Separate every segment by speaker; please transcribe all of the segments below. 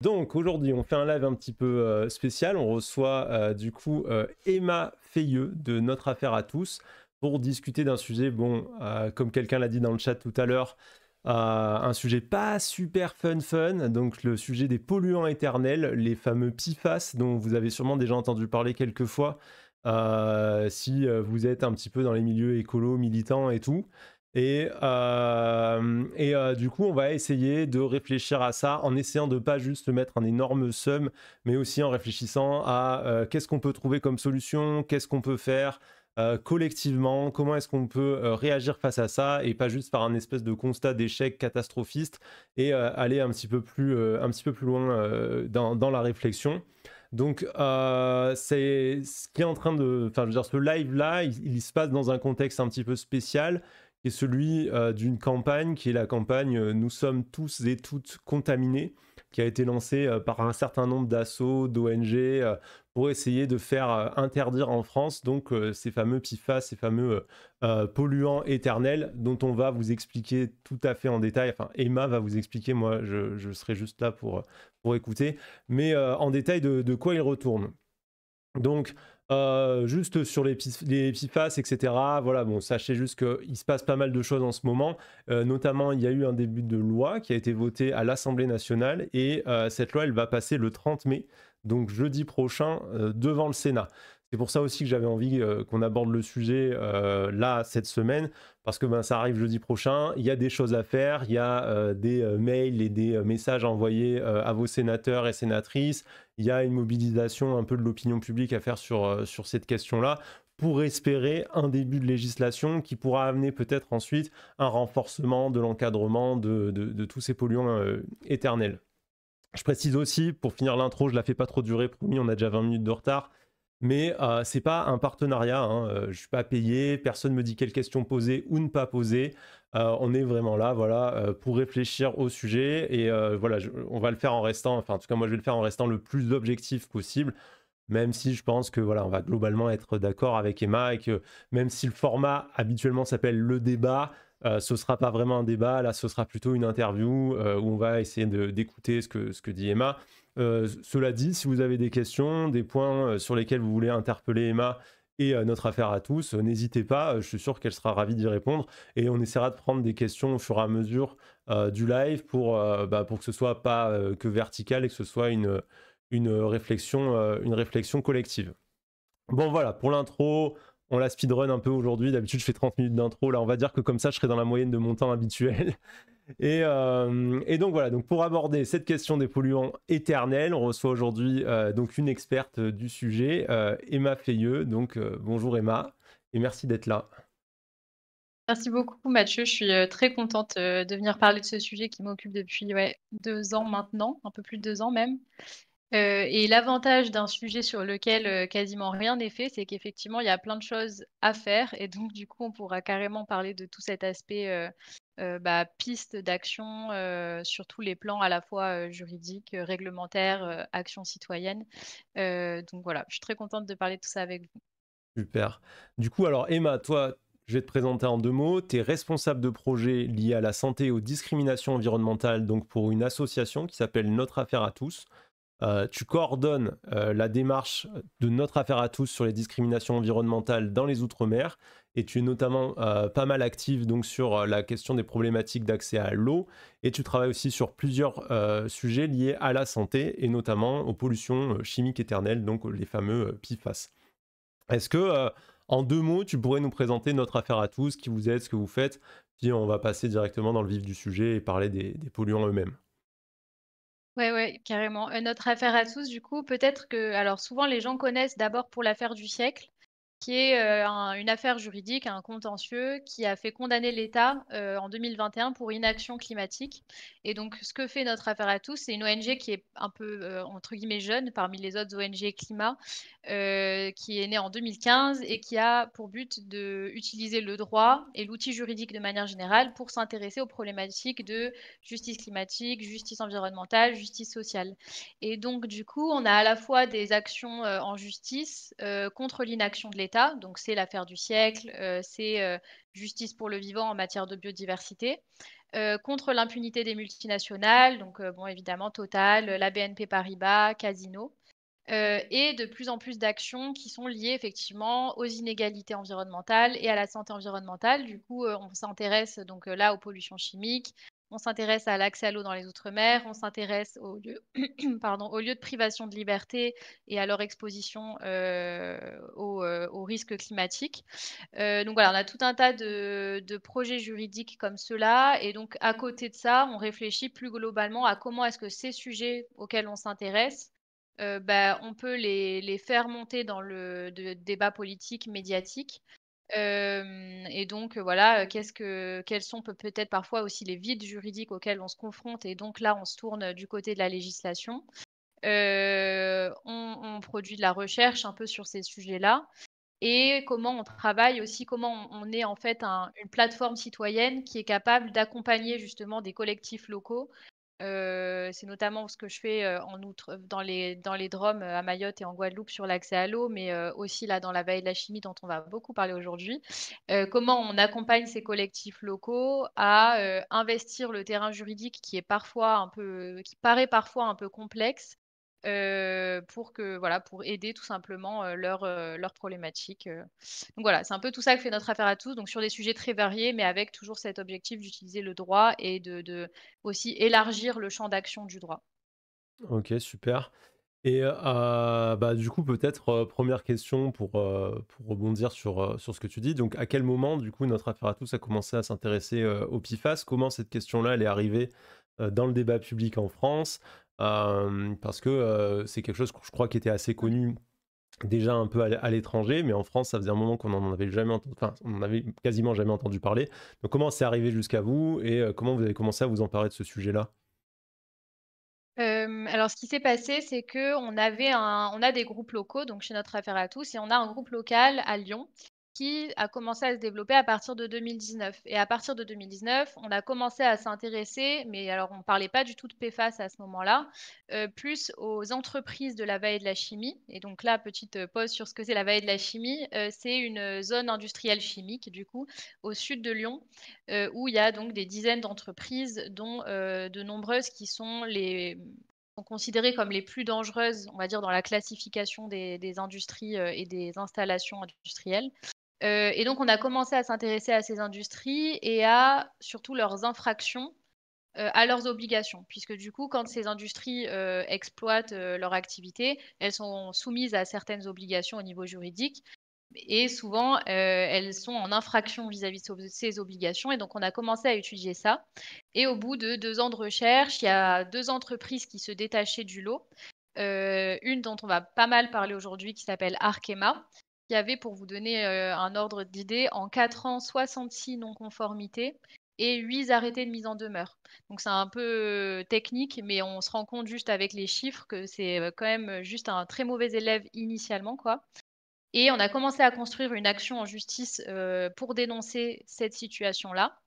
Speaker 1: Donc aujourd'hui, on fait un live un petit peu spécial. On reçoit du coup Emma Feilleux de Notre Affaire à tous pour discuter d'un sujet, bon, comme quelqu'un l'a dit dans le chat tout à l'heure, un sujet pas super fun, donc le sujet des polluants éternels, les fameux PFAS dont vous avez sûrement déjà entendu parler quelques fois si vous êtes un petit peu dans les milieux écolos, militants et tout. Du coup, on va essayer de réfléchir à ça en essayant de pas juste se mettre un énorme somme, mais aussi en réfléchissant à qu'est-ce qu'on peut trouver comme solution, qu'est-ce qu'on peut faire collectivement, comment est-ce qu'on peut réagir face à ça et pas juste par un espèce de constat d'échec catastrophiste et aller un petit peu plus loin dans la réflexion. Donc, c'est ce qui est en train de. Enfin, je veux dire, ce live-là, il se passe dans un contexte un petit peu spécial qui est celui d'une campagne, qui est la campagne Nous sommes tous et toutes contaminés, qui a été lancée par un certain nombre d'assauts, d'ONG, pour essayer de faire interdire en France donc ces fameux PFAS, ces fameux polluants éternels, dont on va vous expliquer tout à fait en détail. Enfin, Emma va vous expliquer, moi je serai juste là pour écouter, mais en détail de quoi ils retournent. Donc, juste sur les PFAS, etc. Voilà, bon, sachez juste qu'il se passe pas mal de choses en ce moment. Notamment, il y a eu un début de loi qui a été voté à l'Assemblée nationale et cette loi, elle va passer le 30 mai, donc jeudi prochain, devant le Sénat. C'est pour ça aussi que j'avais envie qu'on aborde le sujet là, cette semaine, parce que ben, ça arrive jeudi prochain, il y a des choses à faire, il y a des mails et des messages à envoyer à vos sénateurs et sénatrices, il y a une mobilisation un peu de l'opinion publique à faire sur cette question-là pour espérer un début de législation qui pourra amener peut-être ensuite un renforcement de l'encadrement de tous ces polluants éternels. Je précise aussi, pour finir l'intro, je la fais pas trop durer, promis, on a déjà 20 minutes de retard, mais c'est pas un partenariat, hein, je suis pas payé, personne me dit quelle question poser ou ne pas poser. On est vraiment là, voilà, pour réfléchir au sujet et voilà, on va le faire en restant, enfin en tout cas moi je vais le faire en restant le plus objectif possible, même si je pense que voilà, on va globalement être d'accord avec Emma et que même si le format habituellement s'appelle le débat, ce sera pas vraiment un débat, là ce sera plutôt une interview où on va essayer d'écouter ce que dit Emma. Cela dit, si vous avez des questions, des points sur lesquels vous voulez interpeller Emma et notre affaire à tous, n'hésitez pas, je suis sûr qu'elle sera ravie d'y répondre et on essaiera de prendre des questions au fur et à mesure du live pour que ce soit pas que vertical et que ce soit une réflexion collective. Bon voilà, pour l'intro, on la speedrun un peu aujourd'hui. D'habitude, je fais 30 minutes d'intro. Là, on va dire que comme ça, je serai dans la moyenne de mon temps habituel. Et donc voilà, donc pour aborder cette question des polluants éternels, on reçoit aujourd'hui donc une experte du sujet, Emma Feilleux. Donc bonjour Emma, et merci d'être là.
Speaker 2: Merci beaucoup Mathieu, je suis, très contente, de venir parler de ce sujet qui m'occupe depuis, ouais, 2 ans maintenant, un peu plus de 2 ans même. Et l'avantage d'un sujet sur lequel, quasiment rien n'est fait, c'est qu'effectivement, il y a plein de choses à faire et donc du coup, on pourra carrément parler de tout cet aspect, piste d'action, sur tous les plans à la fois, juridiques, réglementaires, actions citoyennes. Donc voilà, je suis très contente de parler de tout ça avec vous.
Speaker 1: Super. Du coup, alors Emma, toi, je vais te présenter en deux mots. Tu es responsable de projet lié à la santé et aux discriminations environnementales, donc pour une association qui s'appelle Notre Affaire à tous. Tu coordonnes la démarche de Notre Affaire à tous sur les discriminations environnementales dans les Outre-mer et tu es notamment pas mal active donc sur la question des problématiques d'accès à l'eau et tu travailles aussi sur plusieurs sujets liés à la santé et notamment aux pollutions chimiques éternelles, donc les fameux PFAS. Est-ce que, en deux mots, tu pourrais nous présenter Notre Affaire à tous, qui vous êtes, ce que vous faites, puis on va passer directement dans le vif du sujet et parler des polluants eux-mêmes.
Speaker 2: Ouais, ouais, carrément. Notre affaire à tous, du coup, peut-être que alors souvent les gens connaissent d'abord pour l'affaire du siècle, qui est, une affaire juridique, un contentieux qui a fait condamner l'État, en 2021 pour inaction climatique et donc ce que fait Notre affaire à tous, c'est une ONG qui est un peu, entre guillemets «jeune» parmi les autres ONG climat, qui est née en 2015 et qui a pour but d'utiliser le droit et l'outil juridique de manière générale pour s'intéresser aux problématiques de justice climatique, justice environnementale, justice sociale. Et donc, du coup, on a à la fois des actions en justice contre l'inaction de l'État, donc c'est l'affaire du siècle, c'est justice pour le vivant en matière de biodiversité. contre l'impunité des multinationales, donc bon, évidemment Total, la BNP Paribas, Casino. Et de plus en plus d'actions qui sont liées effectivement aux inégalités environnementales et à la santé environnementale. Du coup, on s'intéresse donc là aux pollutions chimiques, on s'intéresse à l'accès à l'eau dans les outre-mer, on s'intéresse aux lieux, pardon, aux lieux de privation de liberté et à leur exposition aux risques climatiques. Donc voilà, on a tout un tas de projets juridiques comme cela. Et donc à côté de ça, on réfléchit plus globalement à comment est-ce que ces sujets auxquels on s'intéresse bah, on peut les faire monter dans le débat politique, médiatique. Et donc, voilà, quels sont peut-être parfois aussi les vides juridiques auxquels on se confronte et donc là, on se tourne du côté de la législation. On produit de la recherche un peu sur ces sujets-là et comment on travaille aussi, comment on est en fait une plateforme citoyenne qui est capable d'accompagner justement des collectifs locaux. C'est notamment ce que je fais, en outre dans les DROM, à Mayotte et en Guadeloupe sur l'accès à l'eau, mais aussi là dans la vallée de la chimie dont on va beaucoup parler aujourd'hui. Comment on accompagne ces collectifs locaux à, investir le terrain juridique qui paraît parfois un peu complexe, pour aider tout simplement, leurs problématiques, donc voilà, c'est un peu tout ça que fait notre affaire à tous, donc sur des sujets très variés, mais avec toujours cet objectif d'utiliser le droit et de aussi élargir le champ d'action du droit.
Speaker 1: OK, super. Et bah, du coup, peut-être, 1re question pour rebondir sur ce que tu dis. Donc à quel moment, du coup, notre affaire à tous a commencé à s'intéresser, aux PFAS? Comment cette question-là, elle est arrivée, dans le débat public en France? Parce que, c'est quelque chose que je crois qui était assez
Speaker 2: Mmh.
Speaker 1: connu déjà un peu à l'étranger, mais en France, ça faisait un moment qu'on n'en avait jamais entendu, enfin, on en avait quasiment jamais entendu parler. Donc comment c'est arrivé jusqu'à vous et comment vous avez commencé à vous emparer de ce sujet-là?
Speaker 2: Alors ce qui s'est passé, c'est qu'on a des groupes locaux, donc chez Notre Affaire à tous et on a un groupe local à Lyon qui a commencé à se développer à partir de 2019 et à partir de 2019, on a commencé à s'intéresser, mais alors on ne parlait pas du tout de PFAS à ce moment-là, plus aux entreprises de la vallée de la chimie et donc là, petite, pause sur ce que c'est la vallée de la chimie, c'est une zone industrielle chimique du coup, au sud de Lyon, où il y a donc des dizaines d'entreprises dont, de nombreuses qui sont considérées comme les plus dangereuses, on va dire, dans la classification des industries, et des installations industrielles. Et donc on a commencé à s'intéresser à ces industries et à surtout leurs infractions, à leurs obligations. Puisque du coup, quand ces industries, exploitent, leur activité, elles sont soumises à certaines obligations au niveau juridique et souvent, elles sont en infraction vis-à-vis de ces obligations et donc on a commencé à étudier ça et au bout de 2 ans de recherche, il y a 2 entreprises qui se détachaient du lot. Une dont on va pas mal parler aujourd'hui qui s'appelle Arkema, qui avait pour vous donner, un ordre d'idée, en 4 ans, 66 non-conformités et 8 arrêtés de mise en demeure. Donc c'est un peu, technique, mais on se rend compte juste avec les chiffres que c'est, quand même, juste un très mauvais élève initialement, quoi. Et on a commencé à construire une action en justice, pour dénoncer cette situation-là.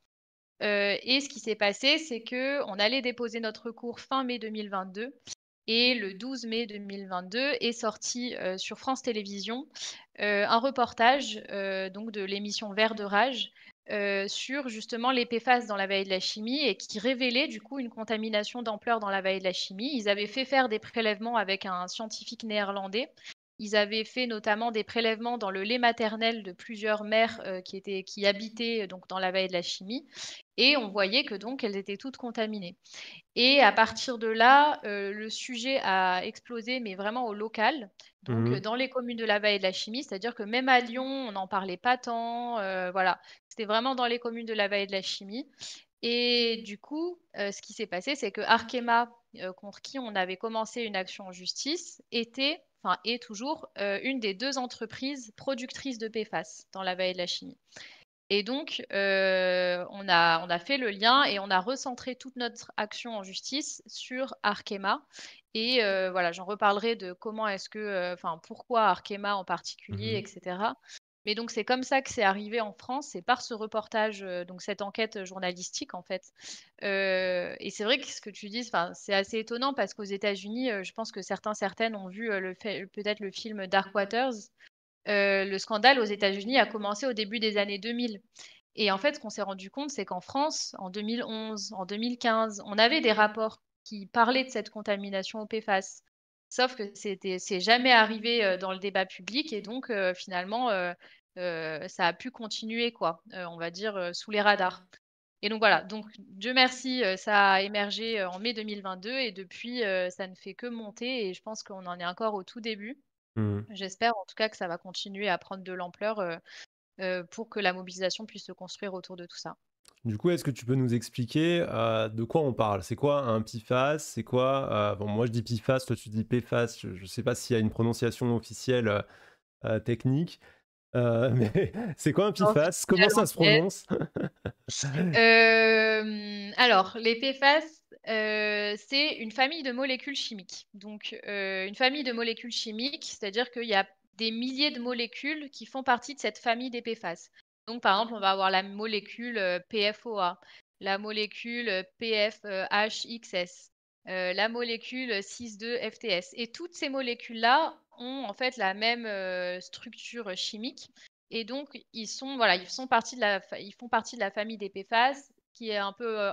Speaker 2: Et ce qui s'est passé, c'est qu'on allait déposer notre recours fin mai 2022 et le 12 mai 2022 est sorti, sur France Télévisions, un reportage, donc de l'émission Vert de rage, sur justement les PFAS dans la vallée de la chimie et qui révélait du coup une contamination d'ampleur dans la vallée de la chimie. Ils avaient fait faire des prélèvements avec un scientifique néerlandais. Ils avaient fait notamment des prélèvements dans le lait maternel de plusieurs mères, qui habitaient, donc dans la vallée de la chimie et on voyait que donc elles étaient toutes contaminées. Et à partir de là, le sujet a explosé, mais vraiment au local, donc
Speaker 1: Mmh.
Speaker 2: dans les communes de la vallée de la chimie. C'est-à-dire que même à Lyon, on n'en parlait pas tant, voilà. C'était vraiment dans les communes de la vallée de la chimie et du coup, ce qui s'est passé, c'est que Arkema, contre qui on avait commencé une action en justice, est toujours, une des 2 entreprises productrices de PFAS dans la vallée de la chimie. Et donc, on a fait le lien et on a recentré toute notre action en justice sur Arkema et voilà, j'en reparlerai de comment est-ce que, enfin, pourquoi Arkema en particulier
Speaker 1: Mmh.
Speaker 2: et cetera. Mais donc c'est comme ça que c'est arrivé en France, c'est par ce reportage, donc cette enquête, journalistique en fait. Et c'est vrai que ce que tu dis, enfin, c'est assez étonnant parce qu'aux États-Unis, je pense que certaines ont vu, peut-être le film Dark Waters. Le scandale aux États-Unis a commencé au début des années 2000 Et en fait, ce qu'on s'est rendu compte, c'est qu'en France, en 2011, en 2015, on avait des rapports qui parlaient de cette contamination au PFAS. Sauf que c'est jamais arrivé, dans le débat public et donc finalement, ça a pu continuer quoi, on va dire, sous les radars. Et donc voilà, donc Dieu merci, ça a émergé, en mai 2022 et depuis, ça ne fait que monter et je pense qu'on en est encore au tout début.
Speaker 1: Mmh.
Speaker 2: J'espère en tout cas que ça va continuer à prendre de l'ampleur, pour que la mobilisation puisse se construire autour de tout ça.
Speaker 1: Du coup, est-ce que tu peux nous expliquer, de quoi on parle? C'est quoi un PFAS? C'est quoi, bon, moi je dis PFAS, toi tu dis PFAS, je sais pas s'il y a une prononciation officielle, technique, mais c'est quoi un PFAS? Comment
Speaker 2: Officielle
Speaker 1: ça se
Speaker 2: anglaise.
Speaker 1: prononce?
Speaker 2: Alors les PFAS, c'est une famille de molécules chimiques. Donc, une famille de molécules chimiques, c'est-à-dire qu'il y a des milliers de molécules qui font partie de cette famille des PFAS. Donc, par exemple, on va avoir la molécule, PFOA, la molécule, PFHXS, la molécule 6,2-FTS et toutes ces molécules-là ont en fait la même, structure chimique et donc ils sont voilà, ils font partie de la famille des PFAS. Ce qui est un peu,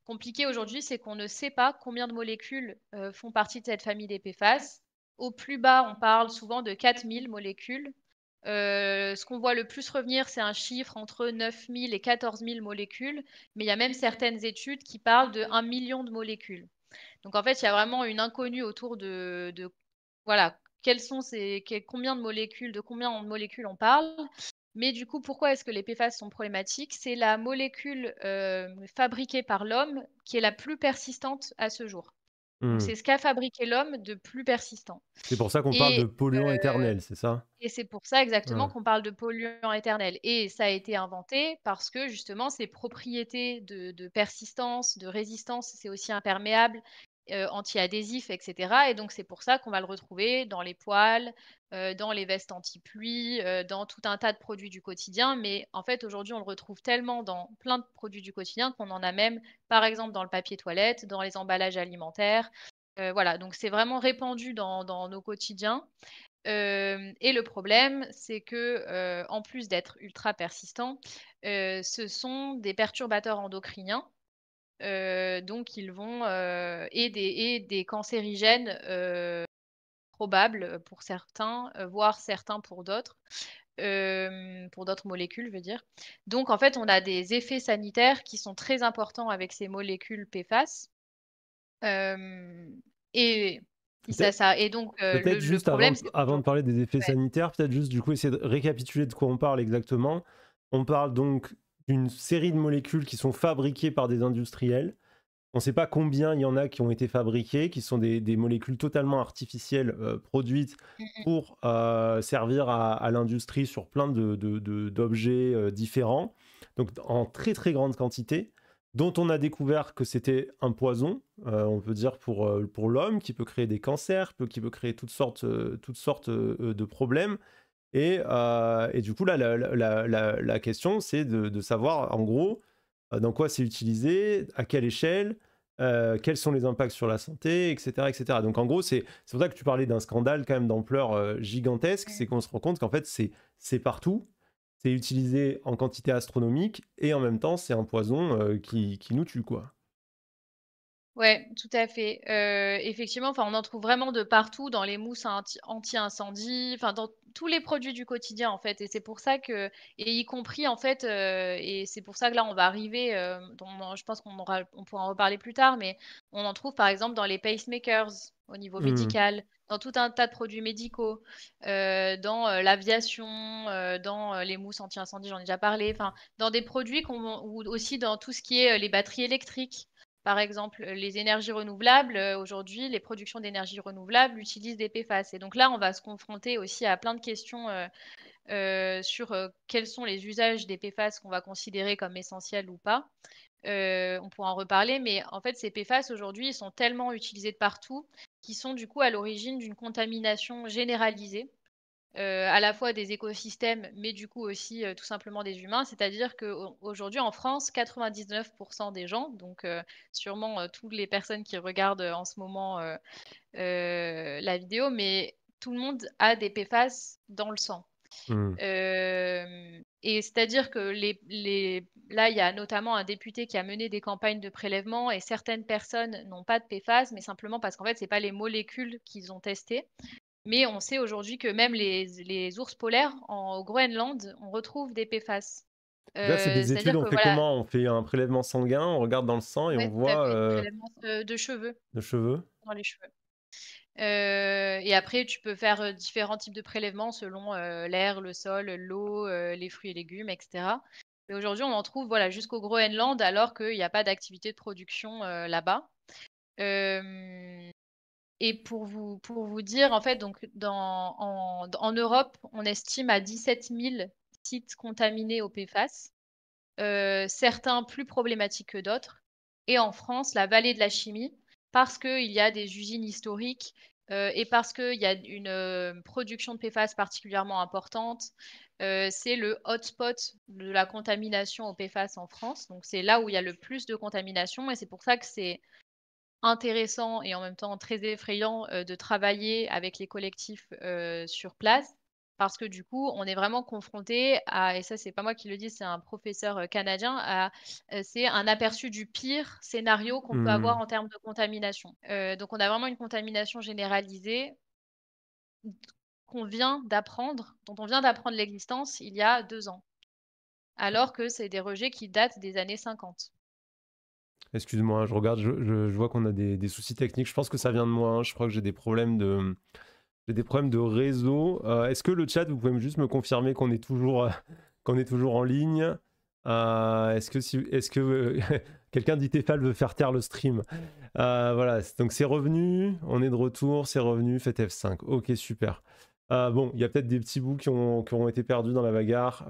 Speaker 2: compliqué aujourd'hui, c'est qu'on ne sait pas combien de molécules, font partie de cette famille des PFAS. Au plus bas, on parle souvent de 4 000 molécules. Ce qu'on voit le plus revenir, c'est un chiffre entre 9 000 et 14 000 molécules, mais il y a même certaines études qui parlent de 1 million de molécules. Donc en fait, il y a vraiment une inconnue autour de voilà, quelles sont de combien de molécules on parle. Mais du coup, pourquoi est-ce que les PFAS sont problématiques? C'est la molécule, fabriquée par l'homme qui est la plus persistante à ce jour. Donc
Speaker 1: Mmh.
Speaker 2: c'est ce qu'a fabriqué l'homme de plus persistant
Speaker 1: C'est pour ça qu'on parle de
Speaker 2: et
Speaker 1: polluant éternel, c'est ça?
Speaker 2: c'est pour ça exactement
Speaker 1: Ouais.
Speaker 2: qu'on parle de polluant éternel et ça a été inventé parce que justement ses propriétés de persistance, de résistance, c'est aussi imperméable, anti-adhésif et cetera et donc c'est pour ça qu'on va le retrouver dans les poêles, dans les vestes anti-pluie, dans tout un tas de produits du quotidien. Mais en fait, aujourd'hui, on le retrouve tellement dans plein de produits du quotidien qu'on en a même, par exemple, dans le papier toilette, dans les emballages alimentaires. Voilà, donc c'est vraiment répandu dans nos quotidiens. Et le problème, c'est que, en plus d'être ultra persistants, ce sont des perturbateurs endocriniens, donc ils vont, et des cancérigènes, probables, pour certains, voire certains pour d'autres molécules, je veux dire. Donc en fait, on a des effets sanitaires qui sont très importants avec ces molécules PFAS, hem et et donc
Speaker 1: Peut-être
Speaker 2: le
Speaker 1: juste
Speaker 2: problème,
Speaker 1: avant,
Speaker 2: c'est
Speaker 1: avant de
Speaker 2: qu'aujourd'hui
Speaker 1: parler des effets
Speaker 2: ouais.
Speaker 1: sanitaires, peut-être juste du coup essayer de récapituler de quoi on parle exactement. On parle donc d'une série de molécules qui sont fabriquées par des industriels. On ne sait pas combien il y en a qui ont été fabriquées, qui sont des molécules totalement artificielles produites
Speaker 2: Mmh mh.
Speaker 1: pour servir à l'industrie sur plein d'objets différents, donc en très très grande quantité, dont on a découvert que c'était un poison, on peut dire pour l'homme, qui peut créer des cancers, qui peut créer toutes sortes de problèmes. Et du coup, là, la question, c'est de savoir, en gros, dans quoi c'est utilisé, à quelle échelle, quels sont les impacts sur la santé, etc. etc. Donc, en gros, c'est pour ça que tu parlais d'un scandale quand même d'ampleur gigantesque,
Speaker 2: Mmh.
Speaker 1: c'est qu'on se rend compte qu'en fait, c'est partout, c'est utilisé en quantité astronomique, et en même temps, c'est un poison qui nous tue, quoi.
Speaker 2: Ouais, tout à fait. Effectivement, enfin, on en trouve vraiment de partout, dans les mousses anti-incendie, enfin, dans tous les produits du quotidien, en fait et c'est pour ça que et y compris, en fait, et c'est pour ça que là, on va arriver, je pense on pourra en reparler plus tard, mais on en trouve, par exemple, dans les pacemakers, au niveau
Speaker 1: Hmm.
Speaker 2: médical, dans tout un tas de produits médicaux, dans, l'aviation, dans, les mousses anti-incendie, j'en ai déjà parlé, enfin, dans des produits ou aussi dans tout ce qui est, les batteries électriques. Par exemple, les énergies renouvelables, aujourd'hui, les productions d'énergie renouvelable utilisent des PFAS et donc là, on va se confronter aussi à plein de questions, sur, quels sont les usages des PFAS qu'on va considérer comme essentiels ou pas. On pourra en reparler, mais en fait, ces PFAS aujourd'hui, ils sont tellement utilisés de partout qu'ils sont du coup à l'origine d'une contamination généralisée à la fois des écosystèmes, mais du coup aussi, tout simplement des humains. C'est-à-dire qu'aujourd'hui en France, 99 des gens, donc sûrement, toutes les personnes qui regardent, en ce moment, la vidéo, mais tout le monde a des PFAS dans le sang.
Speaker 1: Hmm.
Speaker 2: Et c'est-à-dire que là, il y a notamment un député qui a mené des campagnes de prélèvement et certaines personnes n'ont pas de PFAS, mais simplement parce qu'en fait, c'est pas les molécules qu'ils ont testées. Mais on sait aujourd'hui que même les ours polaires au Groenland, on retrouve des PFAS.
Speaker 1: Donc là, c'est des études,
Speaker 2: C'est-à-dire
Speaker 1: on
Speaker 2: que
Speaker 1: fait
Speaker 2: voilà,
Speaker 1: comment? On fait un prélèvement sanguin, on regarde dans le sang et on
Speaker 2: ouais, tout à
Speaker 1: voit
Speaker 2: fait, prélèvement de cheveux,
Speaker 1: le cheveu.
Speaker 2: dans les cheveux. Et après, tu peux faire, différents types de prélèvements selon, l'air, le sol, l'eau, les fruits et légumes, et cetera. Et aujourd'hui, on en trouve, voilà, jusqu'au Groenland alors qu'il y a pas d'activité de production, là-bas. Hem Et pour vous dire, en fait, donc en Europe, on estime à 17 000 sites contaminés au PFAS, certains plus problématiques que d'autres. Et en France, la vallée de la chimie, parce qu'il y a des usines historiques, et parce qu'il y a une, production de PFAS particulièrement importante, c'est le hotspot de la contamination au PFAS en France. Donc c'est là où il y a le plus de contamination et c'est pour ça que c'est intéressant et en même temps très effrayant, de travailler avec les collectifs, sur place. Parce que du coup, on est vraiment confronté à et ça c'est pas moi qui le dis, c'est un professeur, canadien, c'est un aperçu du pire scénario qu'on peut avoir
Speaker 1: Mmh.
Speaker 2: en termes de contamination. Donc on a vraiment une contamination généralisée dont on vient d'apprendre l'existence il y a 2 ans, alors que c'est des rejets qui datent des années 50.
Speaker 1: Excuse-moi, je regarde, je vois qu'on a des soucis techniques. Je pense que ça vient de moi, hein. Je crois que j'ai des problèmes de réseau. Est-ce que le chat, vous pouvez juste me confirmer qu'on est toujours, qu'on est toujours en ligne? Est-ce que quelqu'un d'Itefal veut faire taire le stream? Voilà, donc c'est revenu, on est de retour, c'est revenu, faites F5. Ok, super. Bon, il y a peut-être des petits bouts qui ont été perdus dans la bagarre.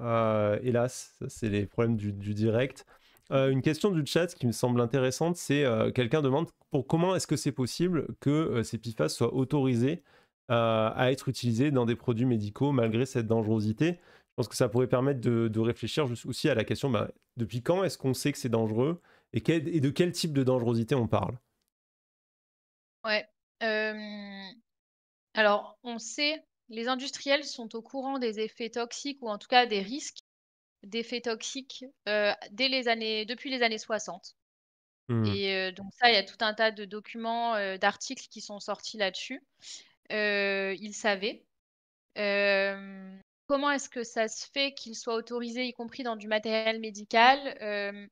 Speaker 1: Hélas, ça, c'est les problèmes du direct. Une question du chat qui me semble intéressante, c'est quelqu'un demande comment est-ce que c'est possible que ces PFAS soient autorisés à être utilisés dans des produits médicaux malgré cette dangerosité. Je pense que ça pourrait permettre de réfléchir juste aussi à la question, bah, depuis quand est-ce qu'on sait que c'est dangereux et de quel type de dangerosité on parle?
Speaker 2: Ouais, alors on sait les industriels sont au courant des effets toxiques ou en tout cas des risques d'effets toxiques, depuis les années 60.
Speaker 1: Hmm.
Speaker 2: Et donc ça, il y a tout un tas de documents, d'articles qui sont sortis là-dessus. Ils savaient. Comment est-ce que ça se fait qu'ils soient autorisés, y compris dans du matériel médical?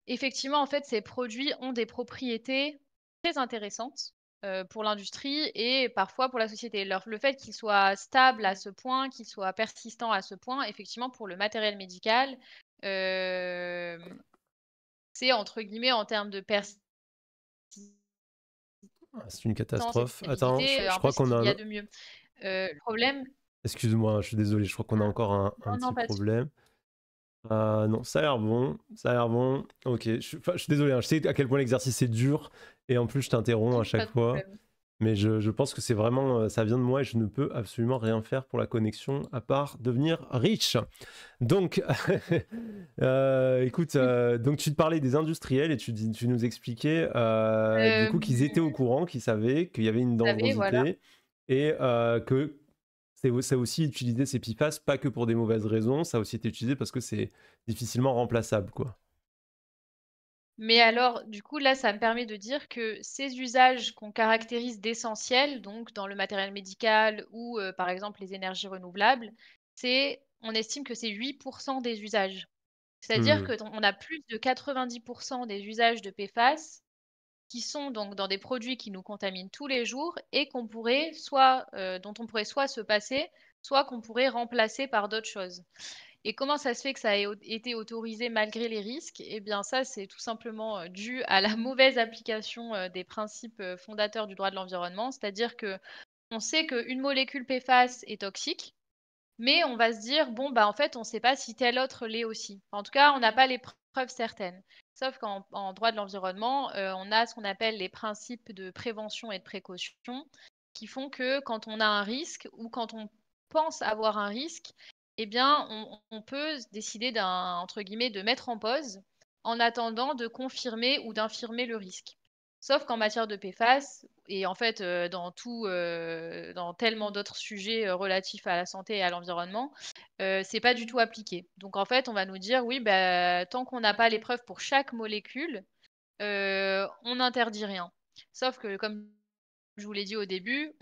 Speaker 2: Effectivement, en fait, ces produits ont des propriétés très intéressantes, pour l'industrie et parfois pour la société. Le fait qu'ils soient stables à ce point, qu'ils soient persistants à ce point, effectivement, pour le matériel médical, hem, c'est entre guillemets en termes de persistance
Speaker 1: Ah, c'est une
Speaker 2: et de
Speaker 1: catastrophe. Attends,
Speaker 2: stabilité,
Speaker 1: je
Speaker 2: un peu
Speaker 1: crois
Speaker 2: ce
Speaker 1: qu'on a
Speaker 2: qu'il y
Speaker 1: un...
Speaker 2: a de mieux. Le problème
Speaker 1: Excuse-moi, je suis désolé, je crois qu'on a encore un
Speaker 2: non, non,
Speaker 1: petit
Speaker 2: pas de
Speaker 1: problème. Non, ça a l'air bon, ça a l'air bon. Ok, je suis désolé, hein, je sais à quel point l'exercice est dur et en plus je t'interromps à
Speaker 2: pas
Speaker 1: chaque
Speaker 2: de
Speaker 1: fois.
Speaker 2: problème.
Speaker 1: Mais je pense que c'est vraiment, ça vient de moi et je ne peux absolument rien faire pour la connexion à part devenir riche. Donc, écoute, donc tu te parlais des industriels et tu nous expliquais du coup qu'ils étaient
Speaker 2: Vous
Speaker 1: au courant, qu'ils savaient qu'il y avait une
Speaker 2: savez, voilà.
Speaker 1: dangerosité et que ça a aussi utilisé ces PFAS pas que pour des mauvaises raisons, ça a aussi été utilisé parce que c'est difficilement remplaçable, quoi.
Speaker 2: Mais alors, du coup, là, ça me permet de dire que ces usages qu'on caractérise d'essentiels, donc dans le matériel médical ou, par exemple, les énergies renouvelables, on estime que c'est 8 des usages. C'est-à-dire
Speaker 1: Hmm.
Speaker 2: que on a plus de 90 des usages de PFAS qui sont donc dans des produits qui nous contaminent tous les jours et dont on pourrait soit se passer, soit qu'on pourrait remplacer par d'autres choses. Et comment ça se fait que ça ait été autorisé malgré les risques? Eh bien ça, c'est tout simplement, dû à la mauvaise application, des principes, fondateurs du droit de l'environnement. C'est-à-dire qu'on sait qu'une molécule PFAS est toxique, mais on va se dire: «Bon, bah, en fait, on ne sait pas si telle autre l'est aussi». En tout cas, on n'a pas les preuves certaines. Sauf qu'en droit de l'environnement, on a ce qu'on appelle les principes de prévention et de précaution qui font que quand on a un risque ou quand on pense avoir un risque, eh bien, on peut décider entre guillemets, «de mettre en pause» en attendant de confirmer ou d'infirmer le risque. Sauf qu'en matière de PFAS et en fait, dans tellement d'autres sujets, relatifs à la santé et à l'environnement, c'est pas du tout appliqué. Donc en fait, on va nous dire: «Oui, bah, tant qu'on n'a pas les preuves pour chaque molécule, on n'interdit rien». Sauf que comme je vous l'ai dit au début,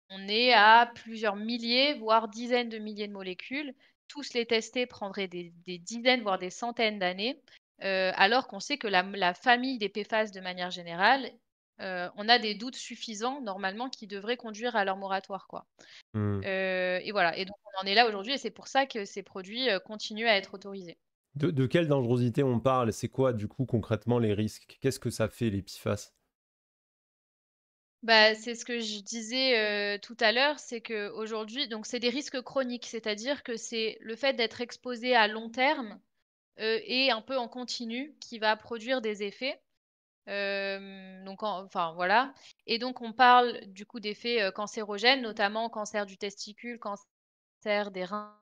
Speaker 2: on est à plusieurs milliers, voire dizaines de milliers de molécules. Tous les tester prendraient des dizaines, voire des centaines d'années, alors qu'on sait que la famille des PFAS de manière générale, on a des doutes suffisants normalement qui devraient conduire à leur moratoire, quoi.
Speaker 1: Mmh.
Speaker 2: Et voilà et donc on en est là aujourd'hui et c'est pour ça que ces produits, continuent à être autorisés.
Speaker 1: De quelle dangerosité on parle? C'est quoi, du coup, concrètement, les risques? Qu'est-ce que ça fait, les PFAS?
Speaker 2: Bah, c'est ce que je disais, tout à l'heure, c'est qu'aujourd'hui donc c'est des risques chroniques, c'est-à-dire que c'est le fait d'être exposé à long terme, et un peu en continu qui va produire des effets. Donc enfin voilà et donc on parle du coup d'effets, cancérogènes, notamment cancer du testicule, cancer des reins.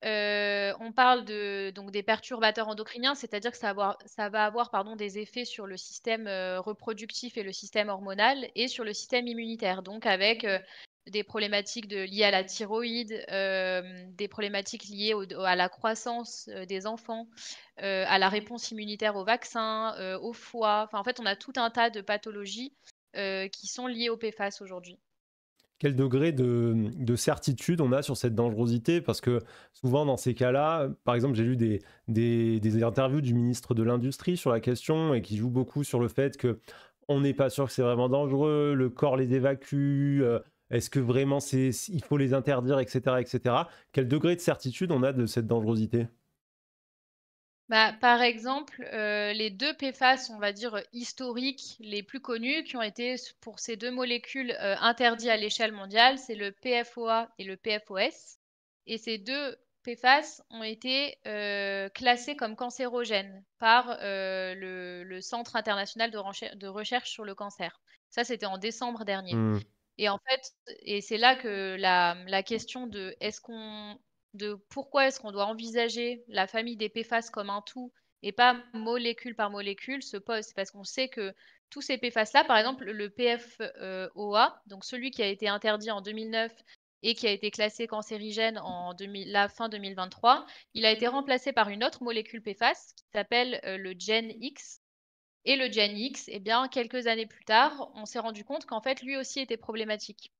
Speaker 2: On parle donc des perturbateurs endocriniens, c'est-à-dire que ça va avoir pardon, des effets sur le système, reproductif et le système hormonal et sur le système immunitaire. Donc avec, des problématiques liées à la thyroïde, des problématiques liées à la croissance, des enfants, à la réponse immunitaire aux vaccins, au foie. Enfin, en fait, on a tout un tas de pathologies, qui sont liées au PFAS aujourd'hui.
Speaker 1: Quel degré de certitude on a sur cette dangerosité? Parce que souvent dans ces cas-là, par exemple, j'ai lu des interviews du ministre de l'Industrie sur la question et qui joue beaucoup sur le fait que on n'est pas sûr que c'est vraiment dangereux, le corps les évacue, est-ce que vraiment il faut les interdire, et cetera, et cetera. Quel degré de certitude on a de cette dangerosité?
Speaker 2: Bah, par exemple, les 2 PFAS, on va dire, historiques, les plus connus, qui ont été pour ces 2 molécules, interdits à l'échelle mondiale, c'est le PFOA et le PFOS et ces 2 PFAS ont été, classés comme cancérogènes par, le Centre international de recherche sur le cancer. Ça, c'était en décembre dernier.
Speaker 1: Mmh.
Speaker 2: Et en fait c'est là que la question de pourquoi est-ce qu'on doit envisager la famille des PFAS comme un tout et pas molécule par molécule se pose. C'est parce qu'on sait que tous ces PFAS-là, par exemple le PFOA, donc celui qui a été interdit en 2009 et qui a été classé cancérigène en 2000 la fin 2023, il a été remplacé par une autre molécule PFAS qui s'appelle, le GenX et le GenX, eh bien, quelques années plus tard, on s'est rendu compte qu'en fait, lui aussi était problématique.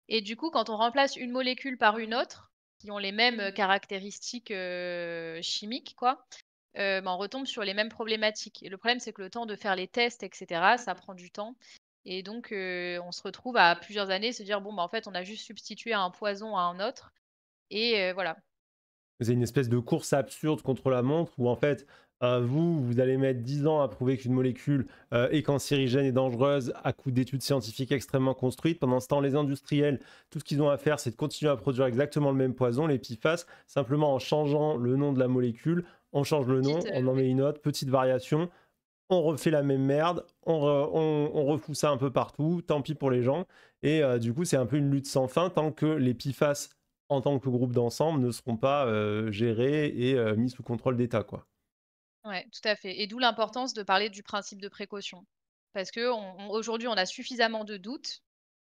Speaker 2: Et du coup, quand on remplace une molécule par une autre, qui ont les mêmes caractéristiques chimiques, quoi, ben, on retombe sur les mêmes problématiques. Et le problème, c'est que le temps de faire les tests, etc., ça prend du temps. Et donc, on se retrouve à plusieurs années se dire, bon, bah, en fait, on a juste substitué un poison à un autre. Et voilà.
Speaker 1: C'est une espèce de course absurde contre la montre où en fait, vous allez mettre 10 ans à prouver qu'une molécule, est cancérigène et dangereuse à coup d'études scientifiques extrêmement construites. Pendant ce temps, les industriels, tout ce qu'ils ont à faire, c'est de continuer à produire exactement le même poison, les PFAS, simplement en changeant le nom de la molécule. On change le nom,
Speaker 2: Petite,
Speaker 1: on en met une autre, petite variation, on refait la même merde, on refout ça un peu partout, tant pis pour les gens. Et du coup, c'est un peu une lutte sans fin tant que les PFAS, en tant que groupe d'ensemble, ne seront pas gérés et mis sous contrôle d'État, quoi.
Speaker 2: ouais, tout à fait et d'où l'importance de parler du principe de précaution. Parce qu'aujourd'hui, on a suffisamment de doutes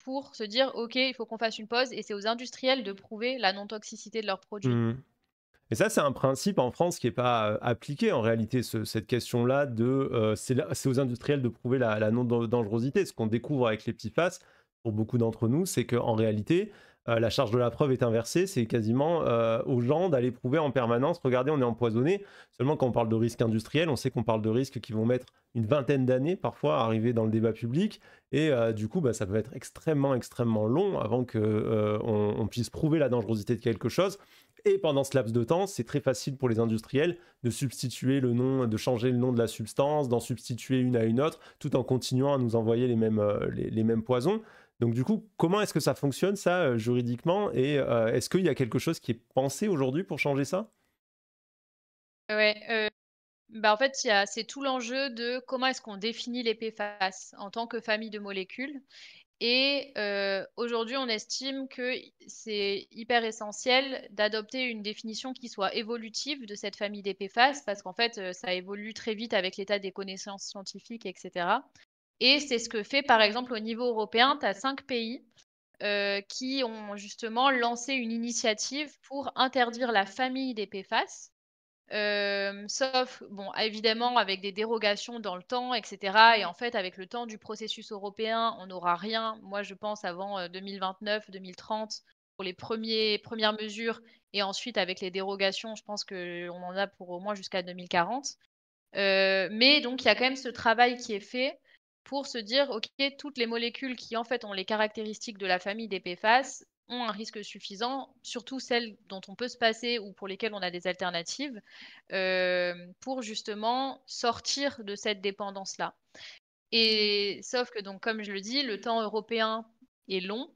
Speaker 2: pour se dire: «OK, il faut qu'on fasse une pause» et c'est aux industriels de prouver la non-toxicité de leurs produits.
Speaker 1: Mmh. Et ça, c'est un principe en France qui n'est pas appliqué en réalité, cette question-là de c'est aux industriels de prouver la non-dangerosité. Ce qu'on découvre avec les petits faces, pour beaucoup d'entre nous, c'est qu'en réalité, la charge de la preuve est inversée. C'est quasiment aux gens d'aller prouver en permanence, regardez, on est empoisonné. Seulement, quand on parle de risques industriels, on sait qu'on parle de risques qui vont mettre une vingtaine d'années parfois à arriver dans le débat public. Et du coup, bah, ça peut être extrêmement, extrêmement long avant qu'on on puisse prouver la dangerosité de quelque chose. Et pendant ce laps de temps, c'est très facile pour les industriels de substituer le nom, de changer le nom de la substance, d'en substituer une à une autre, tout en continuant à nous envoyer les mêmes poisons. Donc du coup, comment est-ce que ça fonctionne ça juridiquement et est-ce qu'il y a quelque chose qui est pensé aujourd'hui pour changer ça?
Speaker 2: Ouais, bah, en fait, c'est tout l'enjeu de comment est-ce qu'on définit les PFAS en tant que famille de molécules Et aujourd'hui, on estime que c'est hyper essentiel d'adopter une définition qui soit évolutive de cette famille des PFAS parce qu'en fait, ça évolue très vite avec l'état des connaissances scientifiques et cetera. Et c'est ce que fait, par exemple, au niveau européen, tu as 5 pays, qui ont justement lancé une initiative pour interdire la famille des PFAS. Sauf, bon, évidemment avec des dérogations dans le temps et cetera et en fait, avec le temps du processus européen, on n'aura rien, moi, je pense avant, 2029-2030 pour les premières mesures et ensuite avec les dérogations, je pense qu'on en a pour au moins jusqu'à 2040. Mais donc il y a quand même ce travail qui est fait pour se dire: «OK, toutes les molécules qui, en fait, ont les caractéristiques de la famille des PFAS ont un risque suffisant, surtout celles dont on peut se passer ou pour lesquelles on a des alternatives», pour justement sortir de cette dépendance-là. Et sauf que donc comme je le dis, le temps européen est long,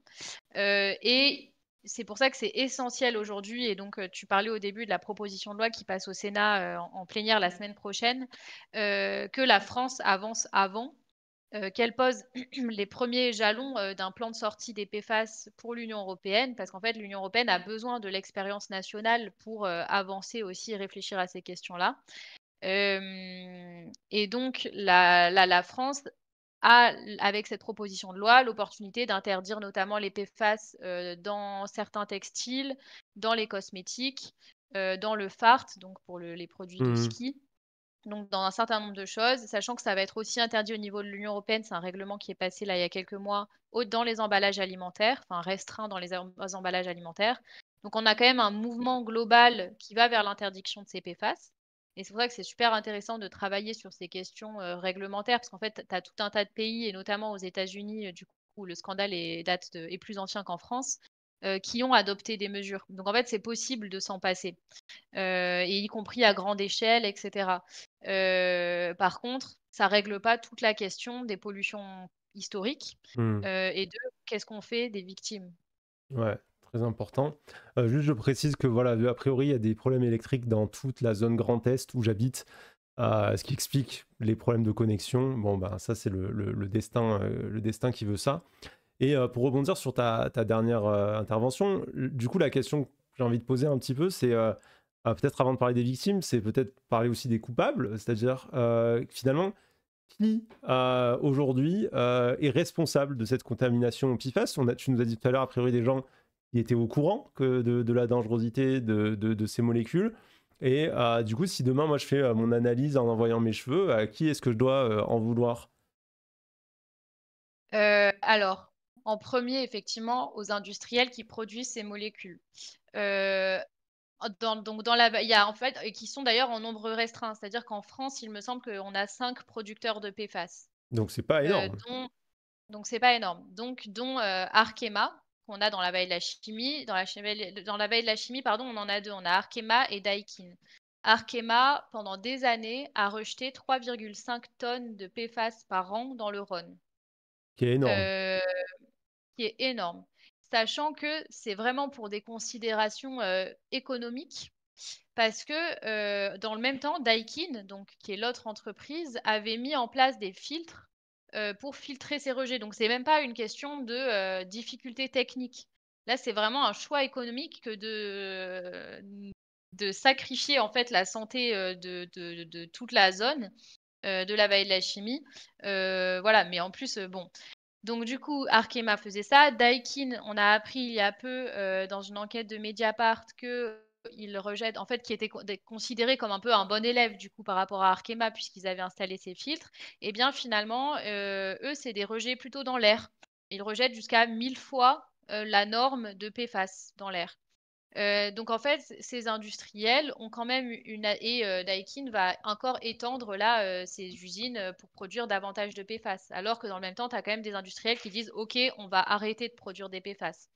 Speaker 2: et c'est pour ça que c'est essentiel aujourd'hui et donc tu parlais au début de la proposition de loi qui passe au Sénat, en plénière la semaine prochaine, que la France avance avant, qu'elle pose les premiers jalons, d'un plan de sortie des PFAS pour l'Union européenne. Parce qu'en fait, l'Union européenne a besoin de l'expérience nationale pour, avancer aussi et réfléchir à ces questions-là. Et donc la France a, avec cette proposition de loi, l'opportunité d'interdire notamment les PFAS, dans certains textiles, dans les cosmétiques, dans le fart, donc pour les produits de
Speaker 1: Mmh.
Speaker 2: ski. Donc dans un certain nombre de choses, sachant que ça va être aussi interdit au niveau de l'Union européenne, c'est un règlement qui est passé là il y a quelques mois, dans les emballages alimentaires, enfin restreint dans les emballages alimentaires. Donc on a quand même un mouvement global qui va vers l'interdiction de ces PFAS. Et c'est pour ça que c'est super intéressant de travailler sur ces questions réglementaires, parce qu'en fait, tu as tout un tas de pays, et notamment aux États-Unis, du coup, où le scandale est plus ancien qu'en France, qui ont adopté des mesures. Donc en fait, c'est possible de s'en passer. Et y compris à grande échelle et cetera. Par contre, ça règle pas toute la question des pollutions historiques,
Speaker 1: Mmh.
Speaker 2: et de qu'est-ce qu'on fait des victimes?
Speaker 1: Ouais, très important. Juste je précise que voilà, a priori, il y a des problèmes électriques dans toute la zone Grand Est où j'habite, ce qui explique les problèmes de connexion. Bon, ben, ça, c'est le destin qui veut ça. Et pour rebondir sur ta dernière, intervention, du coup, la question que j'ai envie de poser un petit peu, c'est, peut-être avant de parler des victimes, c'est peut-être parler aussi des coupables. C'est-à-dire, finalement, qui, aujourd'hui, est responsable de cette contamination au PFAS? Tu nous as dit tout à l'heure, a priori, des gens qui étaient au courant que de la dangerosité de ces molécules. Et du coup, si demain, moi, je fais mon analyse en envoyant mes cheveux, à qui est-ce que je dois en vouloir?
Speaker 2: Alors, en premier effectivement, aux industriels qui produisent ces molécules. Heu, donc dans la il y a en fait et qui sont d'ailleurs en nombre restreint. C'est-à-dire qu'en France, il me semble qu'on a 5 producteurs de PFAS,
Speaker 1: Donc, c'est pas énorme.
Speaker 2: dont donc c'est pas énorme. Donc dont, Arkema, qu'on a dans la vallée de la chimie. Dans la vallée de la chimie, pardon, on en a 2. On a Arkema et Daikin. Arkema, pendant des années, a rejeté 3,5 tonnes de PFAS par an dans le Rhône,
Speaker 1: Qui est énorme.
Speaker 2: heu, qui est énorme. Sachant que c'est vraiment pour des considérations, économiques parce que, dans le même temps, Daikin, donc qui est l'autre entreprise, avait mis en place des filtres, pour filtrer ces rejets. Donc c'est même pas une question de, difficulté technique. Là, c'est vraiment un choix économique que de sacrifier, en fait, la santé, de toute la zone, de la vallée de la chimie. Voilà, mais en plus, bon, donc du coup, Arkema faisait ça. Daikin, on a appris il y a peu, dans une enquête de Mediapart qu'il rejette en fait, qui était considéré comme un peu un bon élève du coup par rapport à Arkema puisqu'ils avaient installé ces filtres. Et bien finalement, eux, c'est des rejets plutôt dans l'air. Ils rejettent jusqu'à 1000 fois, la norme de PFAS dans l'air. Donc en fait, ces industriels ont quand même Daikin va encore étendre là, ses usines, pour produire davantage de PFAS. Alors que dans le même temps, tu as quand même des industriels qui disent: «OK, on va arrêter de produire des PFAS».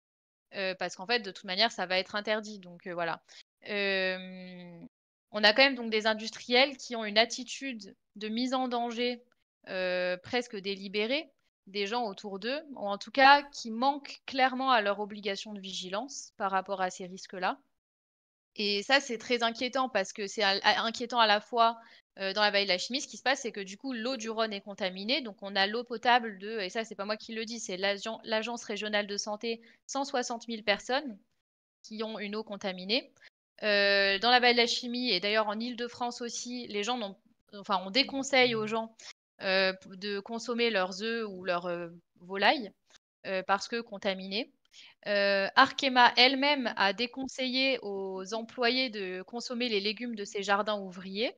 Speaker 2: Parce qu'en fait, de toute manière, ça va être interdit donc voilà. Hem, on a quand même donc des industriels qui ont une attitude de mise en danger, presque délibérée, des gens autour d'eux, ou en tout cas qui manquent clairement à leur obligation de vigilance par rapport à ces risques-là. Et ça, c'est très inquiétant parce que c'est inquiétant à la fois, dans la vallée de la Chimie, ce qui se passe, c'est que du coup, l'eau du Rhône est contaminée. Donc, on a l'eau potable et ça, c'est pas moi qui le dis, c'est l'Agence régionale de santé, 160 000 personnes qui ont une eau contaminée. Dans la vallée de la Chimie et d'ailleurs en Île-de-France aussi, les gens enfin, on déconseille aux gens de consommer leurs œufs ou leurs volailles parce que contaminés. Arkema elle-même a déconseillé aux employés de consommer les légumes de ses jardins ouvriers.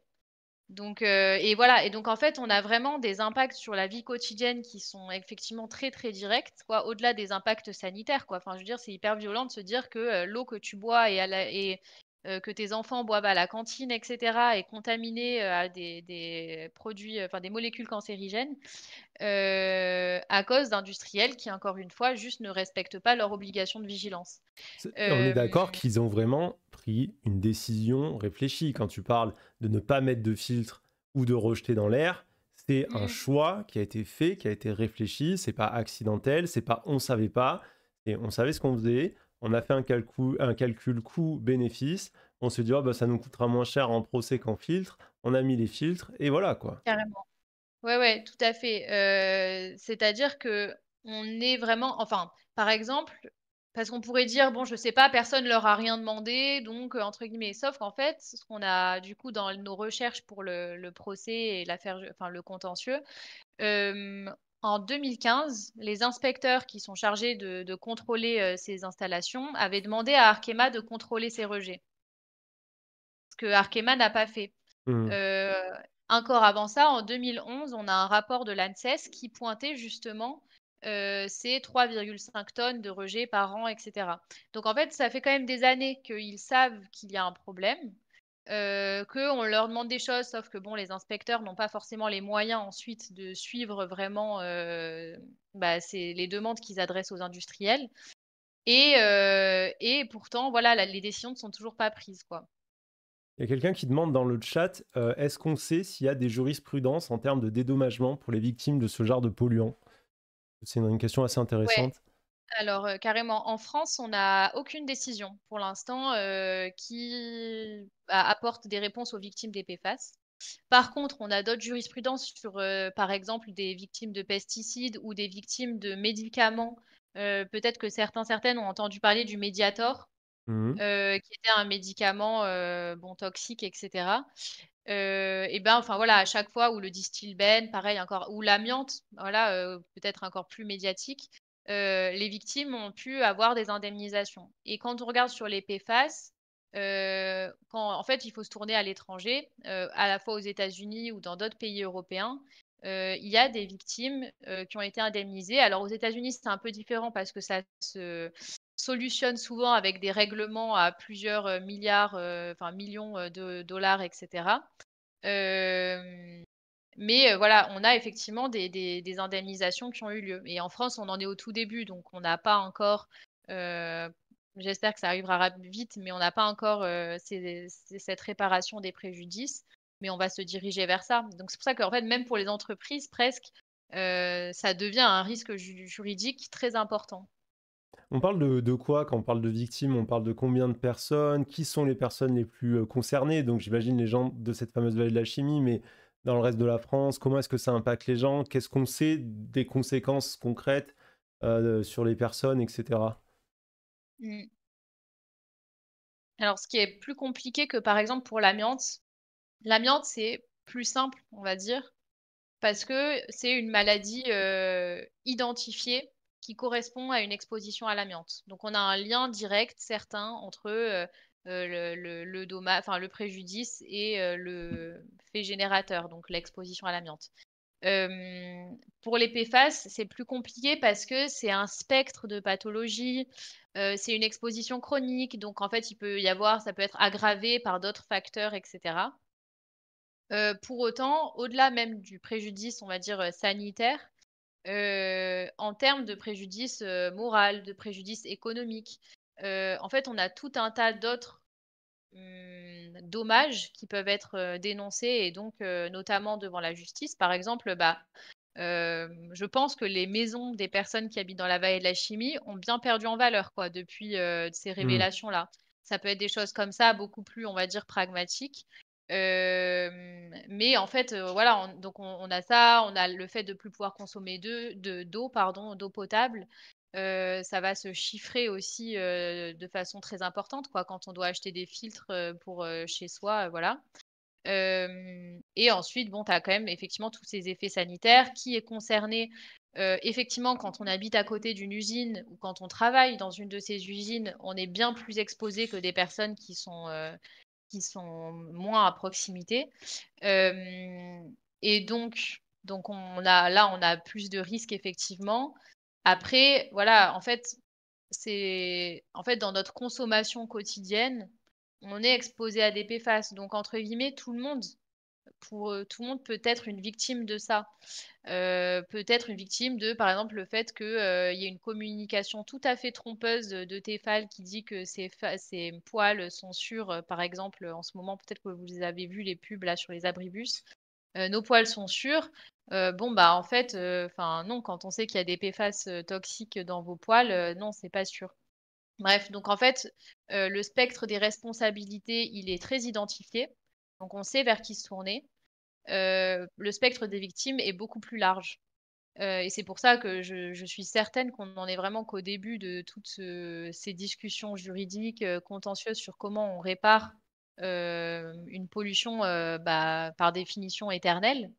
Speaker 2: Donc, et voilà. Et donc, en fait, on a vraiment des impacts sur la vie quotidienne qui sont effectivement très, très directs, quoi, au-delà des impacts sanitaires, quoi. Enfin, je veux dire, c'est hyper violent de se dire que l'eau que tu bois que tes enfants boivent à la cantine, etc., est contaminée à des produits, enfin, des molécules cancérigènes à cause d'industriels qui, encore une fois, juste ne respectent pas leur obligation de vigilance.
Speaker 1: On est
Speaker 2: Euh,
Speaker 1: d'accord qu'ils ont vraiment pris une décision réfléchie. Quand tu parles de ne pas mettre de filtre ou de rejeter dans l'air, c'est un
Speaker 2: mm,
Speaker 1: choix qui a été fait, qui a été réfléchi. C'est pas accidentel, c'est pas on savait pas. Et on savait ce qu'on faisait. On a fait un calcul coût-bénéfice. On se dit, oh, bah, ça nous coûtera moins cher en procès qu'en filtre. On a mis les filtres et voilà quoi.
Speaker 2: carrément. Ouais, ouais, tout à fait. C'est-à-dire que on est vraiment enfin, par exemple, parce qu'on pourrait dire: «Bon, je sais pas, personne leur a rien demandé, donc entre guillemets». Sauf qu'en fait, ce qu'on a du coup dans nos recherches pour le procès et l'affaire ju enfin le contentieux, en 2015, les inspecteurs qui sont chargés de contrôler, ces installations avaient demandé à Arkema de contrôler ces rejets. Ce que Arkema n'a pas fait.
Speaker 1: Hmm.
Speaker 2: Heu, Encore avant ça, en 2011, on a un rapport de l'ANSES qui pointait justement, ces 3,5 tonnes de rejets par an et cetera. Donc en fait, ça fait quand même des années qu'ils savent qu'il y a un problème, qu'on leur demande des choses, sauf que bon, les inspecteurs n'ont pas forcément les moyens ensuite de suivre vraiment, bah, c'est les demandes qu'ils adressent aux industriels et pourtant voilà, les décisions ne sont toujours pas prises, quoi.
Speaker 1: Il y a quelqu'un qui demande dans le chat, est-ce qu'on sait s'il y a des jurisprudences en termes de dédommagement pour les victimes de ce genre de polluants? C'est une question assez
Speaker 2: Ouais.
Speaker 1: intéressante.
Speaker 2: Alors, carrément. En France, on n'a aucune décision pour l'instant, qui apporte des réponses aux victimes des PFAS. Par contre, on a d'autres jurisprudences sur, par exemple, des victimes de pesticides ou des victimes de médicaments. Peut-être que certaines ont entendu parler du Mediator,
Speaker 1: Mhm.
Speaker 2: qui était un médicament, bon, toxique et cetera. Et ben, enfin, voilà, à chaque fois où le Distilbène, pareil encore ou l'amiante, voilà, peut-être encore plus médiatique, les victimes ont pu avoir des indemnisations et quand on regarde sur les PFAS, quand en fait, il faut se tourner à l'étranger, à la fois aux États-Unis ou dans d'autres pays européens, il y a des victimes, qui ont été indemnisées. Alors aux États-Unis, c'est un peu différent parce que ça se solutionne souvent avec des règlements à plusieurs, milliards, enfin millions, de dollars et cetera. Hem, mais voilà, on a effectivement des indemnisations qui ont eu lieu et en France, on en est au tout début, donc on n'a pas encore, heu, j'espère que ça arrivera vite, mais on n'a pas encore, cette réparation des préjudices, mais on va se diriger vers ça. Donc c'est pour ça qu'en fait, même pour les entreprises presque, ça devient un risque juridique très important.
Speaker 1: On parle de quoi quand on parle de victimes? On parle de combien de personnes? Qui sont les personnes les plus concernées? Donc j'imagine les gens de cette fameuse vallée de la chimie, mais dans le reste de la France, comment est-ce que ça impacte les gens? Qu'est-ce qu'on sait des conséquences concrètes sur les personnes, etc.
Speaker 2: Mmh. Alors ce qui est plus compliqué que par exemple pour l'amiante c'est plus simple, on va dire, parce que c'est une maladie, identifiée qui correspond à une exposition à l'amiante. Donc on a un lien direct certain entre, le préjudice et le fait générateur, donc l'exposition à l'amiante. Pour les PFAS, c'est plus compliqué parce que c'est un spectre de pathologies, c'est une exposition chronique, donc en fait, ça peut être aggravé par d'autres facteurs et cetera. Pour autant, au-delà même du préjudice, on va dire, sanitaire, en termes de préjudice, moral, de préjudice économique, en fait, on a tout un tas d'autres, dommages qui peuvent être, dénoncés et donc notamment devant la justice. Par exemple, bah, je pense que les maisons des personnes qui habitent dans la vallée de la chimie ont bien perdu en valeur, quoi, depuis, ces
Speaker 1: Hmm.
Speaker 2: révélations-là. Ça peut être des choses comme ça, beaucoup plus, on va dire, pragmatiques. Mais en fait, voilà, donc on a ça, on a le fait de plus pouvoir consommer d'eau, pardon, d'eau potable. Ça va se chiffrer aussi, de façon très importante, quoi, quand on doit acheter des filtres, pour, chez soi, voilà. Et ensuite, bon, tu as quand même effectivement tous ces effets sanitaires. Qui est concerné? Effectivement, quand on habite à côté d'une usine ou quand on travaille dans une de ces usines, on est bien plus exposé que des personnes qui sont moins à proximité. Et donc on a plus de risques effectivement. Après, voilà, en fait, dans notre consommation quotidienne, on est exposé à des PFAS. Donc entre guillemets, tout le monde peut être une victime de ça. Peut être une victime de, par exemple, le fait que, il y ait une communication tout à fait trompeuse de Tefal qui dit que ses poils sont sûrs, par exemple, en ce moment, peut-être que vous les avez vus les pubs là sur les abribus. Nos poils sont sûrs. Bon, bah, en fait, enfin non, quand on sait qu'il y a des PFAS, toxiques dans vos poils, non, c'est pas sûr. Bref, donc en fait, le spectre des responsabilités, il est très identifié. Donc on sait vers qui se tourner. Le spectre des victimes est beaucoup plus large. Et c'est pour ça que je suis certaine qu'on n'en est vraiment qu'au début de toutes ces discussions juridiques, contentieuses sur comment on répare, une pollution, bah, par définition éternelle.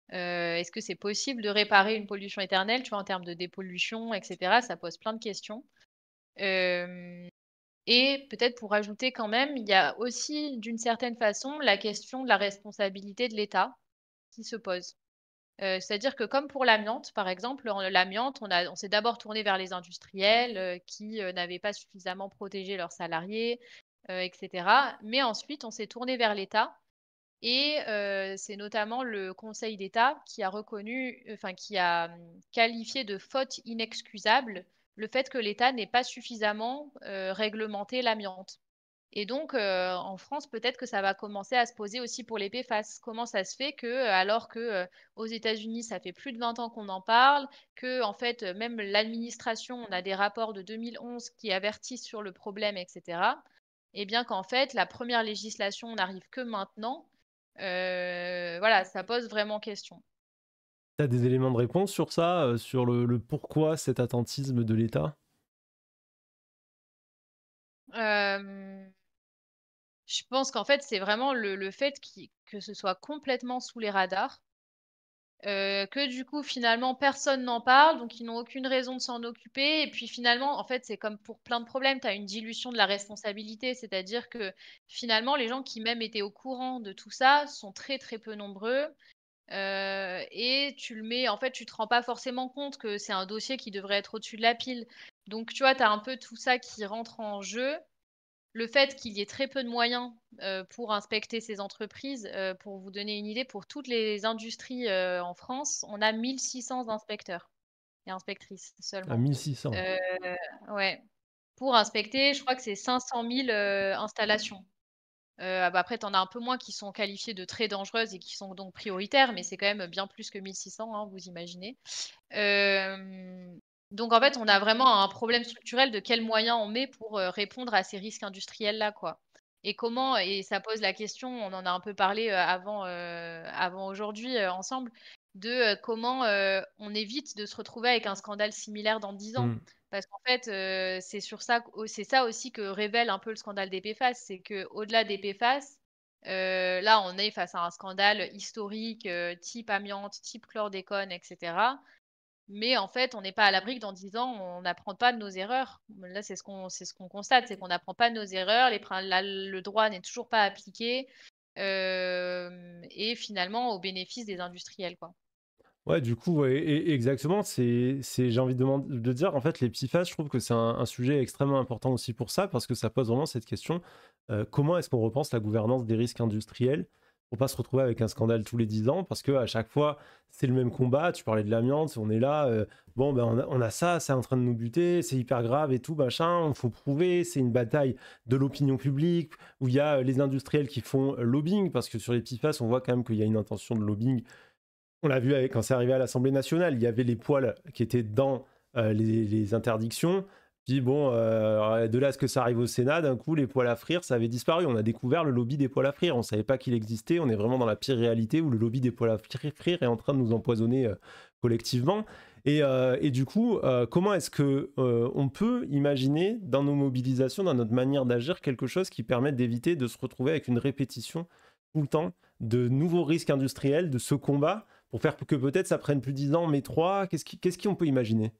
Speaker 2: Est-ce que c'est possible de réparer une pollution éternelle, tu vois, en termes de dépollution et cetera? Ça pose plein de questions. Hem Et peut-être pour ajouter quand même, il y a aussi d'une certaine façon la question de la responsabilité de l'État qui se pose. C'est-à-dire que comme pour l'amiante, par exemple, l'amiante, on s'est d'abord tourné vers les industriels, qui, n'avaient pas suffisamment protégé leurs salariés, et cetera. Mais ensuite, on s'est tourné vers l'État et c'est notamment le Conseil d'État qui a reconnu, enfin qui a, qualifié de faute inexcusable le fait que l'État n'ait pas suffisamment, réglementé l'amiante. Et donc, en France, peut-être que ça va commencer à se poser aussi pour les PFAS. Comment ça se fait que, alors que, aux États-Unis, ça fait plus de 20 ans qu'on en parle, que en fait, même l'administration, on a des rapports de 2011 qui avertissent sur le problème et cetera. Et bien qu'en fait, la première législation n'arrive que maintenant. Voilà, ça pose vraiment question.
Speaker 1: Tu as des éléments de réponse sur ça, sur le pourquoi cet attentisme de l'État?
Speaker 2: Hem, je pense qu'en fait, c'est vraiment le fait que ce soit complètement sous les radars. Que du coup, finalement, personne n'en parle, donc ils n'ont aucune raison de s'en occuper et puis finalement, en fait, c'est comme pour plein de problèmes, tu as une dilution de la responsabilité. C'est-à-dire que, finalement, les gens qui même étaient au courant de tout ça sont très, très peu nombreux, et tu le mets en fait, tu te rends pas forcément compte que c'est un dossier qui devrait être au-dessus de la pile. Donc tu vois, tu as un peu tout ça qui rentre en jeu. Le fait qu'il y ait très peu de moyens, pour inspecter ces entreprises, pour vous donner une idée, pour toutes les industries, en France, on a 1 600 inspecteurs et inspectrices
Speaker 1: À
Speaker 2: seulement.
Speaker 1: 1600.
Speaker 2: Heu, ouais, pour inspecter, je crois que c'est 500 000, installations. Bah, après tu en as un peu moins qui sont qualifiées de très dangereuses et qui sont donc prioritaires, mais c'est quand même bien plus que 1 600, hein, vous imaginez. Hem, donc en fait, on a vraiment un problème structurel de quels moyens on met pour, répondre à ces risques industriels-là, quoi. Et ça pose la question, on en a un peu parlé, avant aujourd'hui, ensemble, de, comment, on évite de se retrouver avec un scandale similaire dans 10 ans.
Speaker 1: Mmh.
Speaker 2: Parce qu'en fait, c'est ça aussi que révèle un peu le scandale des PFAS, c'est qu'au-delà des PFAS, là, on est face à un scandale historique, type amiante, type chlordécone et cetera. Mais en fait, on n'est pas à l'abri que dans 10 ans, on n'apprend pas de nos erreurs. Là, c'est ce qu'on constate, c'est qu'on n'apprend pas de nos erreurs, le droit n'est toujours pas appliqué, et finalement au bénéfice des industriels, quoi.
Speaker 1: Ouais, du coup, ouais, exactement, j'ai envie de dire, en fait, les PFAS, je trouve que c'est un sujet extrêmement important aussi pour ça, parce que ça pose vraiment cette question, comment est-ce qu'on repense la gouvernance des risques industriels pour pas se retrouver avec un scandale tous les 10 ans, parce que à chaque fois, c'est le même combat. Tu parlais de l'amiante, on est là, bon, ben, on a ça, c'est en train de nous buter, c'est hyper grave et tout, machin, il faut prouver, c'est une bataille de l'opinion publique, où il y a les industriels qui font lobbying, parce que sur les PFAS, on voit quand même qu'il y a une intention de lobbying. On l'a vu quand c'est arrivé à l'Assemblée nationale, il y avait les poils qui étaient dans les interdictions. Puis bon, de là à ce que ça arrive au Sénat, d'un coup, les poêles à frire, ça avait disparu. On a découvert le lobby des poêles à frire. On ne savait pas qu'il existait. On est vraiment dans la pire réalité où le lobby des poêles à frire est en train de nous empoisonner collectivement. Et du coup, comment est-ce que on peut imaginer dans nos mobilisations, dans notre manière d'agir, quelque chose qui permette d'éviter de se retrouver avec une répétition tout le temps de nouveaux risques industriels, de ce combat, pour faire que peut-être ça prenne plus 10 ans, mais 3. Qu'est-ce qu'on peut imaginer?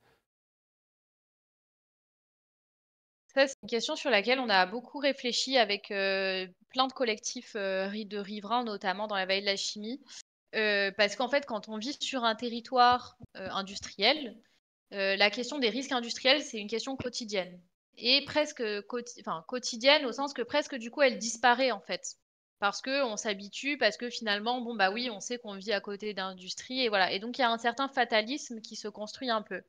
Speaker 2: Ça, c'est une question sur laquelle on a beaucoup réfléchi avec, plein de collectifs, de riverains, notamment dans la vallée de la Chimie. Parce qu'en fait, quand on vit sur un territoire, industriel, la question des risques industriels, c'est une question quotidienne et presque, quotidienne au sens que presque, du coup, elle disparaît, en fait. Parce qu'on s'habitue, parce que finalement, bon, bah, oui, on sait qu'on vit à côté d'industrie et voilà et donc il y a un certain fatalisme qui se construit un peu.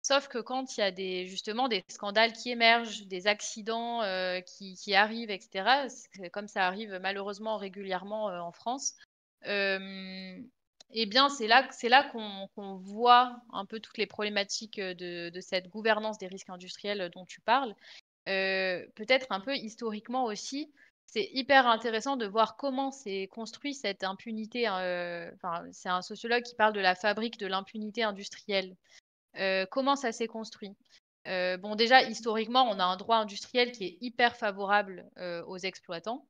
Speaker 2: Sauf que quand il y a justement des scandales qui émergent, des accidents, qui arrivent et cetera, c'est comme ça arrive malheureusement régulièrement, en France, hem et bien c'est là qu'on voit un peu toutes les problématiques, de cette gouvernance des risques industriels, dont tu parles. Peut-être un peu historiquement aussi, c'est hyper intéressant de voir comment s'est construit cette impunité, c'est un sociologue qui parle de la fabrique de l'impunité industrielle. Comment ça s'est construit? Bon déjà historiquement, on a un droit industriel qui est hyper favorable, aux exploitants.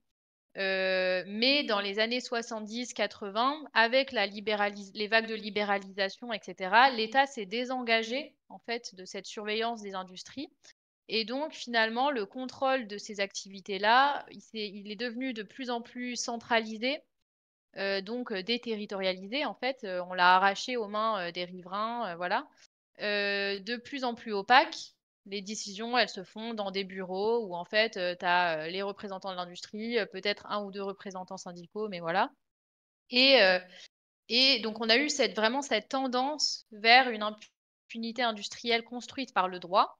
Speaker 2: Mais dans les années 70-80, avec les vagues de libéralisation et cetera, l'État s'est désengagé, en fait, de cette surveillance des industries et donc finalement, le contrôle de ces activités-là, il est devenu de plus en plus centralisé, donc déterritorialisé, en fait. On l'a arraché aux mains, des riverains, voilà. De plus en plus opaque. Les décisions, elles se font dans des bureaux où en fait, tu as, les représentants de l'industrie, peut-être un ou 2 représentants syndicaux, mais voilà et heu et donc on a eu vraiment cette tendance vers une impunité industrielle construite par le droit,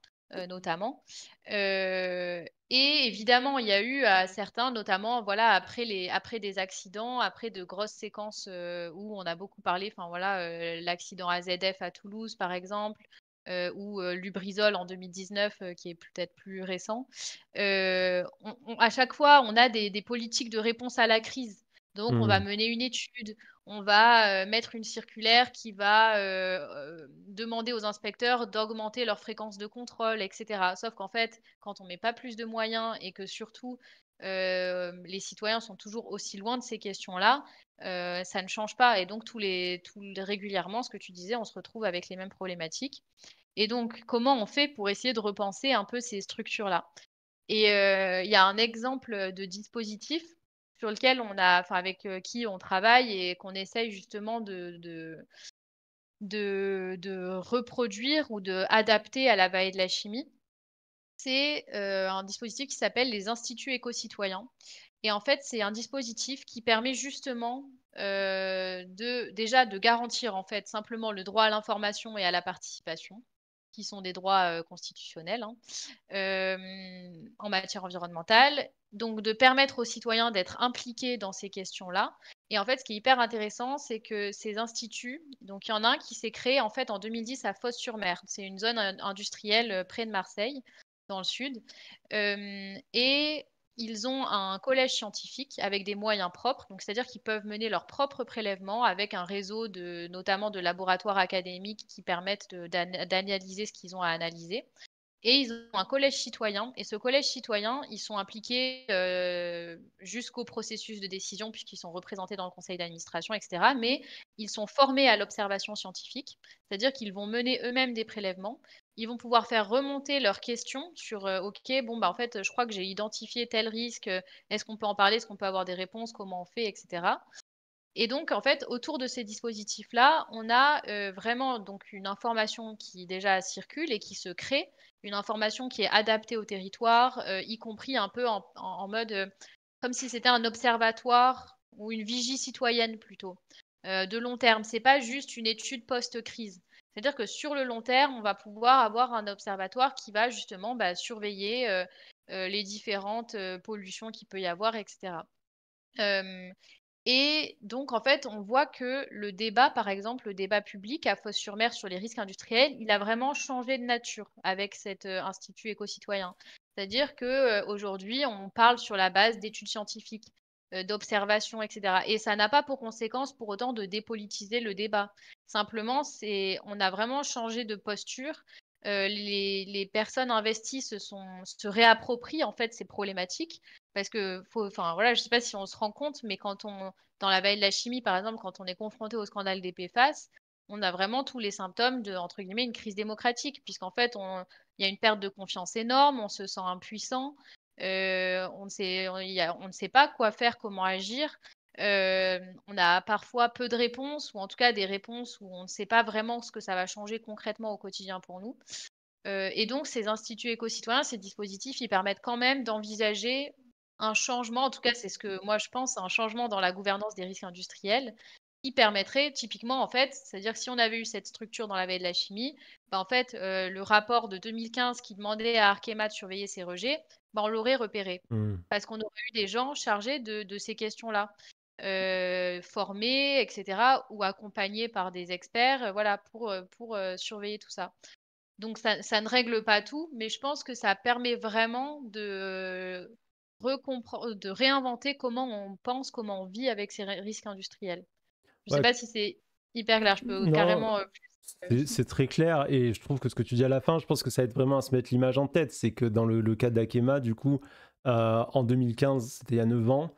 Speaker 2: notamment. Et évidemment, il y a eu à certains, notamment voilà, après des accidents, après de grosses séquences, où on a beaucoup parlé, enfin voilà, l'accident AZF à Toulouse par exemple, ou Lubrizol en 2019, qui est peut-être plus récent. À chaque fois, on a des politiques de réponse à la crise. Donc on va
Speaker 1: Mmh.
Speaker 2: mener une étude, on va, mettre une circulaire qui va, demander aux inspecteurs d'augmenter leur fréquence de contrôle et cetera. Sauf qu'en fait, quand on met pas plus de moyens et que surtout, les citoyens sont toujours aussi loin de ces questions-là, ça ne change pas et donc régulièrement, ce que tu disais, on se retrouve avec les mêmes problématiques et donc comment on fait pour essayer de repenser un peu ces structures-là? Et il y a un exemple, de dispositif sur lequel avec, qui on travaille et qu'on essaye justement de reproduire ou d'adapter à la vallée de la chimie. C'est, un dispositif qui s'appelle les instituts éco-citoyens et en fait, c'est un dispositif qui permet justement, déjà de garantir en fait simplement le droit à l'information et à la participation, qui sont des droits, constitutionnels, hein, en matière environnementale, donc de permettre aux citoyens d'être impliqués dans ces questions-là et en fait, ce qui est hyper intéressant, c'est que ces instituts donc il y en a un qui s'est créé en fait en 2010 à Fos-sur-Mer. C'est une zone industrielle, près de Marseille, dans le sud, et ils ont un collège scientifique avec des moyens propres, donc c'est-à-dire qu'ils peuvent mener leurs propres prélèvements avec un réseau notamment de laboratoires académiques qui permettent d'analyser ce qu'ils ont à analyser et ils ont un collège citoyen et ce collège citoyen, ils sont impliqués, jusqu'au processus de décision puisqu'ils sont représentés dans le conseil d'administration et cetera. Mais ils sont formés à l'observation scientifique, c'est-à-dire qu'ils vont mener eux-mêmes des prélèvements. Ils vont pouvoir faire remonter leurs questions sur, «OK, bon, bah, en fait, je crois que j'ai identifié tel risque, est-ce qu'on peut en parler? Est-ce qu'on peut avoir des réponses? Comment on fait?» et cetera. Et donc, en fait, autour de ces dispositifs-là, on a, vraiment donc une information qui déjà circule et qui se crée, une information qui est adaptée au territoire, y compris un peu en mode, comme si c'était un observatoire ou une vigie citoyenne plutôt, de long terme. C'est pas juste une étude post-crise. C'est-à-dire que sur le long terme, on va pouvoir avoir un observatoire qui va justement, bah, surveiller, les différentes, pollutions qu'il peut y avoir et cetera. Et donc, en fait, on voit que le débat, par exemple, le débat public à Fos-sur-Mer sur les risques industriels, il a vraiment changé de nature avec cet institut éco-citoyen. C'est-à-dire que aujourd'hui, on parle sur la base d'études scientifiques, d'observations, etc. Et ça n'a pas pour conséquence pour autant de dépolitiser le débat. Simplement, on a vraiment changé de posture. Les personnes investies se réapproprient en fait ces problématiques parce que enfin voilà, je sais pas si on se rend compte, mais dans la veille de la chimie, par exemple, quand on est confronté au scandale des PFAS, on a vraiment tous les symptômes de, entre guillemets, une crise démocratique, puisqu'en fait, il y a une perte de confiance énorme, on se sent impuissant, on ne sait pas quoi faire, comment agir. On a parfois peu de réponses, ou en tout cas des réponses où on ne sait pas vraiment ce que ça va changer concrètement au quotidien pour nous. Et donc ces instituts éco-citoyens, ces dispositifs, ils permettent quand même d'envisager un changement, en tout cas c'est ce que moi je pense, un changement dans la gouvernance des risques industriels qui permettrait typiquement en fait, c'est-à-dire que si on avait eu cette structure dans la veille de la chimie, bah, en fait, le rapport de 2015 qui demandait à Arkema de surveiller ces rejets, bah, on l'aurait repéré.
Speaker 1: Mmh.
Speaker 2: Parce qu'on aurait eu des gens chargés de ces questions-là, formés et cetera ou accompagnés par des experts, voilà pour surveiller tout ça. Donc ça ne règle pas tout, mais je pense que ça permet vraiment de réinventer comment on pense, comment on vit avec ces risques industriels. Je ne sais
Speaker 1: Ouais,
Speaker 2: pas si c'est hyper clair, je peux
Speaker 1: non,
Speaker 2: carrément
Speaker 1: c'est très clair et je trouve que ce que tu dis à la fin, je pense que ça aide vraiment à se mettre l'image en tête. C'est que dans le cas d'Akema, du coup, en 2015, c'était il y a 9 ans.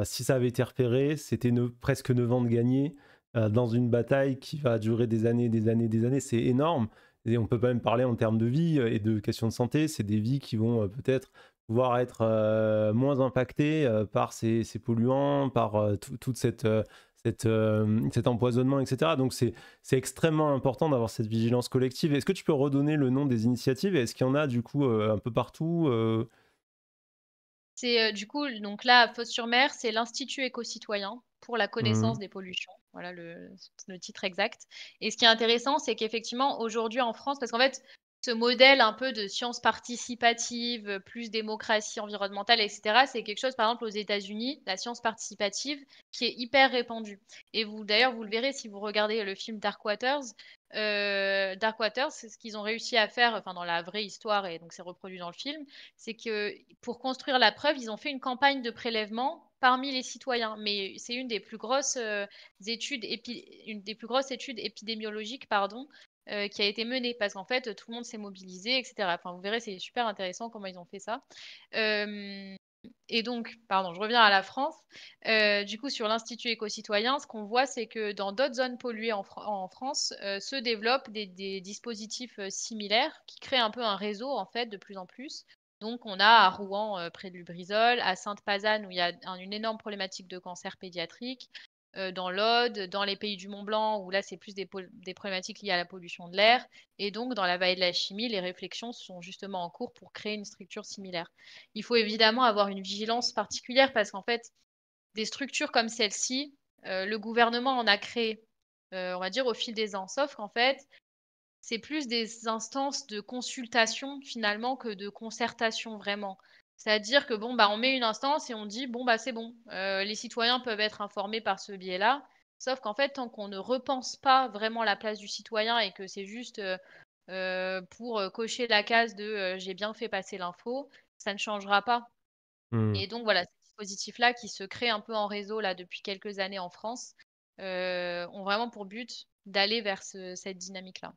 Speaker 1: Si ça avait été repéré, c'était presque 9 ans de gagné dans une bataille qui va durer des années, des années, des années. C'est énorme. Et on peut pas même parler en termes de vie et de questions de santé. C'est des vies qui vont peut-être pouvoir être moins impactées par ces polluants, par toute cet empoisonnement, etc. Donc c'est extrêmement important d'avoir cette vigilance collective. Est-ce que tu peux redonner le nom des initiatives et est-ce qu'il y en a du coup un peu partout
Speaker 2: c'est, du coup, donc là, à Fos-sur-Mer, c'est l'Institut éco-citoyen pour la connaissance
Speaker 1: Mhm.
Speaker 2: des pollutions. Voilà le titre exact. Et ce qui est intéressant, c'est qu'effectivement, aujourd'hui en France, parce qu'en fait, ce modèle un peu de science participative, plus démocratie environnementale, etc., c'est quelque chose, par exemple, aux États-Unis, la science participative, qui est hyper répandue. Et d'ailleurs, vous le verrez si vous regardez le film Dark Waters. Dark Waters, c'est ce qu'ils ont réussi à faire, enfin, dans la vraie histoire, et donc c'est reproduit dans le film, c'est que pour construire la preuve, ils ont fait une campagne de prélèvement parmi les citoyens. Mais c'est une des plus grosses une des plus grosses études épidémiologiques, pardon, qui a été menée parce qu'en fait, tout le monde s'est mobilisé, etc. Enfin, vous verrez, c'est super intéressant comment ils ont fait ça. Et donc, pardon, je reviens à la France. Du coup, sur l'Institut éco-citoyen, ce qu'on voit, c'est que dans d'autres zones polluées en France, se développent des dispositifs similaires qui créent un peu un réseau, en fait, de plus en plus. Donc, on a à Rouen, près de Lubrizol, à Sainte-Pazanne, où il y a une énorme problématique de cancer pédiatrique, dans l'Aude, dans les pays du Mont-Blanc, où là, c'est plus des problématiques liées à la pollution de l'air. Et donc, dans la vallée de la chimie, les réflexions sont justement en cours pour créer une structure similaire. Il faut évidemment avoir une vigilance particulière parce qu'en fait, des structures comme celle-ci, le gouvernement en a créé, on va dire, au fil des ans. Sauf qu'en fait, c'est plus des instances de consultation finalement que de concertation vraiment. C'est-à-dire que bon, bah, on met une instance et on dit bon, bah, c'est bon, les citoyens peuvent être informés par ce biais-là. Sauf qu'en fait, tant qu'on ne repense pas vraiment la place du citoyen et que c'est juste pour cocher la case de j'ai bien fait passer l'info, ça ne changera pas.
Speaker 1: Mhm.
Speaker 2: Et donc voilà, ces dispositifs-là qui se créent un peu en réseau là depuis quelques années en France, ont vraiment pour but d'aller vers cette dynamique-là.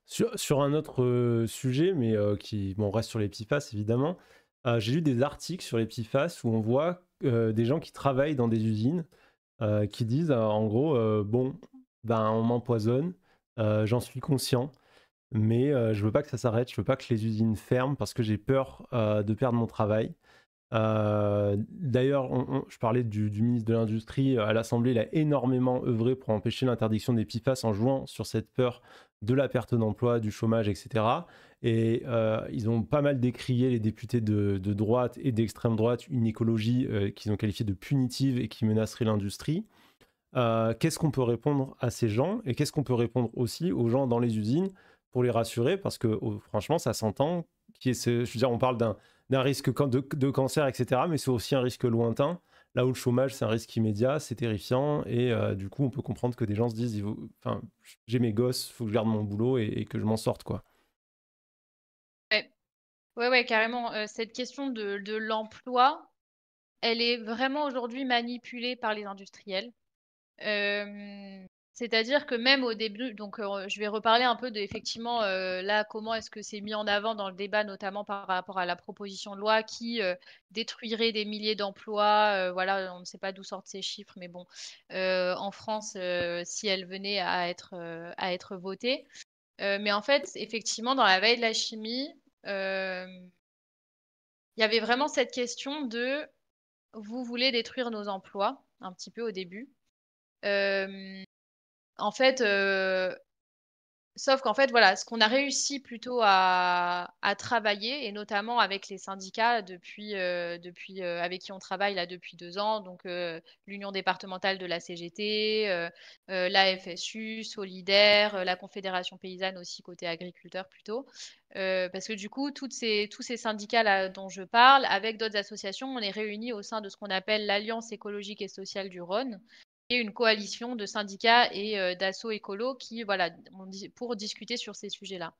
Speaker 1: Sur un autre sujet, mais qui bon, on reste sur les PFAS évidemment, j'ai lu des articles sur les PFAS où on voit des gens qui travaillent dans des usines qui disent en gros, bon, ben, on m'empoisonne, j'en suis conscient, mais je veux pas que ça s'arrête, je veux pas que les usines ferment parce que j'ai peur de perdre mon travail. D'ailleurs, je parlais du ministre de l'Industrie à l'Assemblée, il a énormément œuvré pour empêcher l'interdiction des PFAS en jouant sur cette peur de la perte d'emploi, du chômage, etc. Et ils ont pas mal décrié, les députés de droite et d'extrême droite, une écologie qu'ils ont qualifiée de punitive et qui menacerait l'industrie. Qu'est-ce qu'on peut répondre à ces gens et qu'est-ce qu'on peut répondre aussi aux gens dans les usines pour les rassurer parce que franchement ça s'entend je veux dire on parle d'un risque de cancer etc mais c'est aussi un risque lointain. Là où le chômage, c'est un risque immédiat, c'est terrifiant et du coup, on peut comprendre que des gens se disent: enfin, j'ai mes gosses, il faut que je garde mon boulot et que je m'en sorte, quoi.
Speaker 2: Ouais. Ouais, ouais, carrément, cette question de l'emploi, elle est vraiment aujourd'hui manipulée par les industriels. C'est-à-dire que même au début donc je vais reparler un peu de effectivement, là, comment est-ce que c'est mis en avant dans le débat, notamment par rapport à la proposition de loi qui, détruirait des milliers d'emplois, voilà, on ne sait pas d'où sortent ces chiffres, mais bon, en France, si elle venait à être votée. Mais en fait, effectivement, dans la veille de la chimie, il y avait vraiment cette question de: «Vous voulez détruire nos emplois», un petit peu au début. Hem, En fait, sauf qu'en fait, voilà, ce qu'on a réussi plutôt à travailler et notamment avec les syndicats avec qui on travaille là depuis 2 ans, donc l'union départementale de la CGT, la FSU, Solidaire, la Confédération paysanne aussi côté agriculteur plutôt. Parce que du coup, tous ces syndicats-là dont je parle, avec d'autres associations, on est réunis au sein de ce qu'on appelle l'Alliance écologique et sociale du Rhône, et une coalition de syndicats et d'assauts écolos qui, voilà, pour discuter sur ces sujets-là.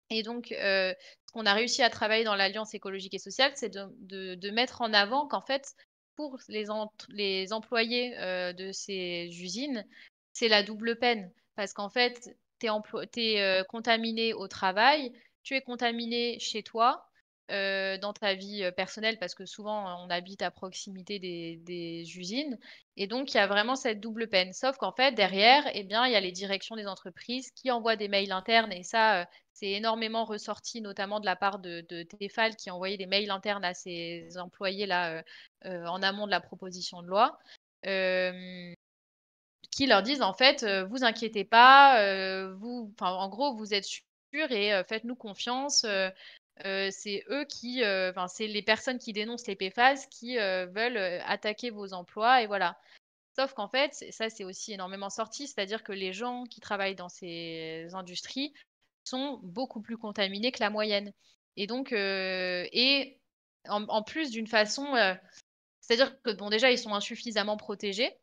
Speaker 2: Et donc, ce qu'on a réussi à travailler dans l'Alliance écologique et sociale, c'est de mettre en avant qu'en fait, pour les employés de ces usines, c'est la double peine. Parce qu'en fait, tu es contaminé au travail, tu es contaminé chez toi, dans ta vie personnelle, parce que souvent, on habite à proximité des usines. Et donc, il y a vraiment cette double peine. Sauf qu'en fait, derrière, eh bien, il y a les directions des entreprises qui envoient des mails internes. Et ça, c'est énormément ressorti, notamment de la part de Tefal qui envoyait des mails internes à ses employés-là en amont de la proposition de loi, euh, qui leur disent en fait, vous inquiétez pas, en gros, vous êtes sûrs et faites-nous confiance. C'est eux qui, c'est les personnes qui dénoncent les PFAS qui veulent attaquer vos emplois et voilà. Sauf qu'en fait, ça c'est aussi énormément sorti, c'est-à-dire que les gens qui travaillent dans ces industries sont beaucoup plus contaminés que la moyenne. Et donc, en plus d'une façon, c'est-à-dire que bon, déjà, ils sont insuffisamment protégés,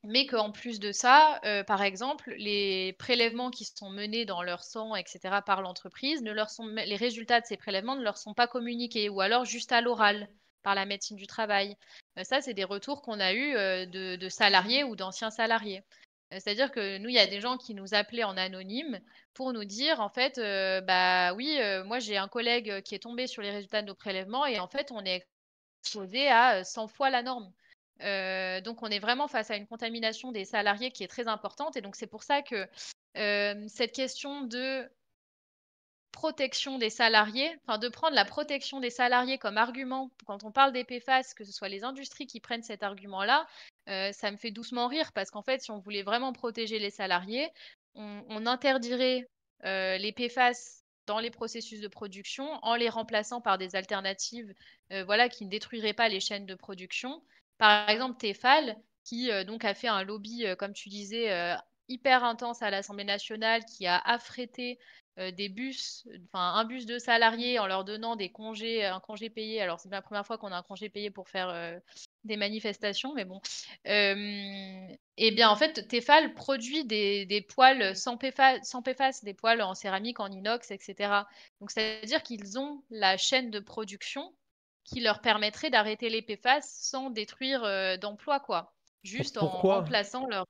Speaker 2: mais qu'en plus de ça, par exemple, les prélèvements qui sont menés dans leur sang, etc., par l'entreprise, les résultats de ces prélèvements ne leur sont pas communiqués, ou alors juste à l'oral par la médecine du travail. Ça, c'est des retours qu'on a eus de salariés ou d'anciens salariés. C'est-à-dire que nous, il y a des gens qui nous appelaient en anonyme pour nous dire, en fait, bah oui, moi j'ai un collègue qui est tombé sur les résultats de nos prélèvements et en fait, on est exposé à 100 fois la norme. Donc on est vraiment face à une contamination des salariés qui est très importante et donc c'est pour ça que cette question de protection des salariés, enfin de prendre la protection des salariés comme argument quand on parle des PFAS, que ce soit les industries qui prennent cet argument-là, ça me fait doucement rire parce qu'en fait, si on voulait vraiment protéger les salariés, on interdirait les PFAS dans les processus de production en les remplaçant par des alternatives voilà, qui ne détruiraient pas les chaînes de production. Par exemple, Tefal, qui donc a fait un lobby, comme tu disais, hyper intense à l'Assemblée nationale, qui a affrété des bus, enfin un bus de salariés en leur donnant des congés, un congé payé. Alors c'est pas la première fois qu'on a un congé payé pour faire des manifestations, mais bon. Et bien en fait, Tefal produit des poêles sans PFAS, des poêles en céramique, en inox, etc. Donc c'est-à-dire qu'ils ont la chaîne de production qui leur permettrait d'arrêter les PFAS sans détruire d'emplois, quoi. Juste en
Speaker 1: Pourquoi,
Speaker 2: remplaçant leur.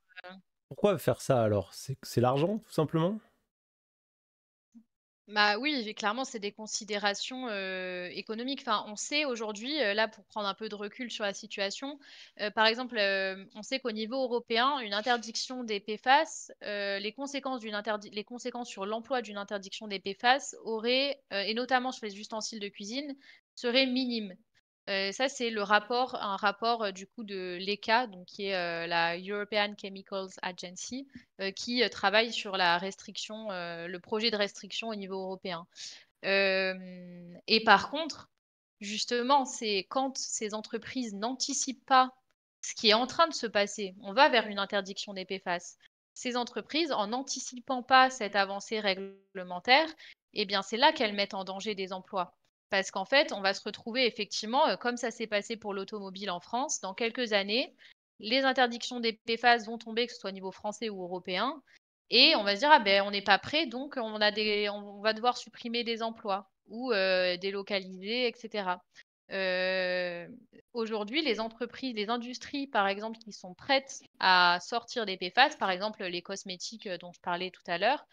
Speaker 1: pourquoi faire ça alors? C'est l'argent, tout simplement?
Speaker 2: Bah oui, clairement, c'est des considérations économiques. Enfin, on sait aujourd'hui, là, pour prendre un peu de recul sur la situation, par exemple, on sait qu'au niveau européen, une interdiction des PFAS, les conséquences sur l'emploi d'une interdiction des PFAS auraient, et notamment sur les ustensiles de cuisine, seraient minimes. Ça, c'est un rapport du coup de l'ECA, donc qui est la European Chemicals Agency, qui travaille sur la restriction, le projet de restriction au niveau européen. Et par contre, justement, c'est quand ces entreprises n'anticipent pas ce qui est en train de se passer. On va vers une interdiction des PFAS. Ces entreprises, en n'anticipant pas cette avancée réglementaire, eh bien, c'est là qu'elles mettent en danger des emplois. Parce qu'en fait, on va se retrouver effectivement, comme ça s'est passé pour l'automobile en France, dans quelques années, les interdictions des PFAS vont tomber, que ce soit au niveau français ou européen, et on va se dire: «Ah ben, on n'est pas prêt, donc on va devoir supprimer des emplois ou délocaliser et cetera». Heu, Aujourd'hui, les entreprises, les industries, par exemple, qui sont prêtes à sortir des PFAS, par exemple, les cosmétiques, dont je parlais tout à l'heure,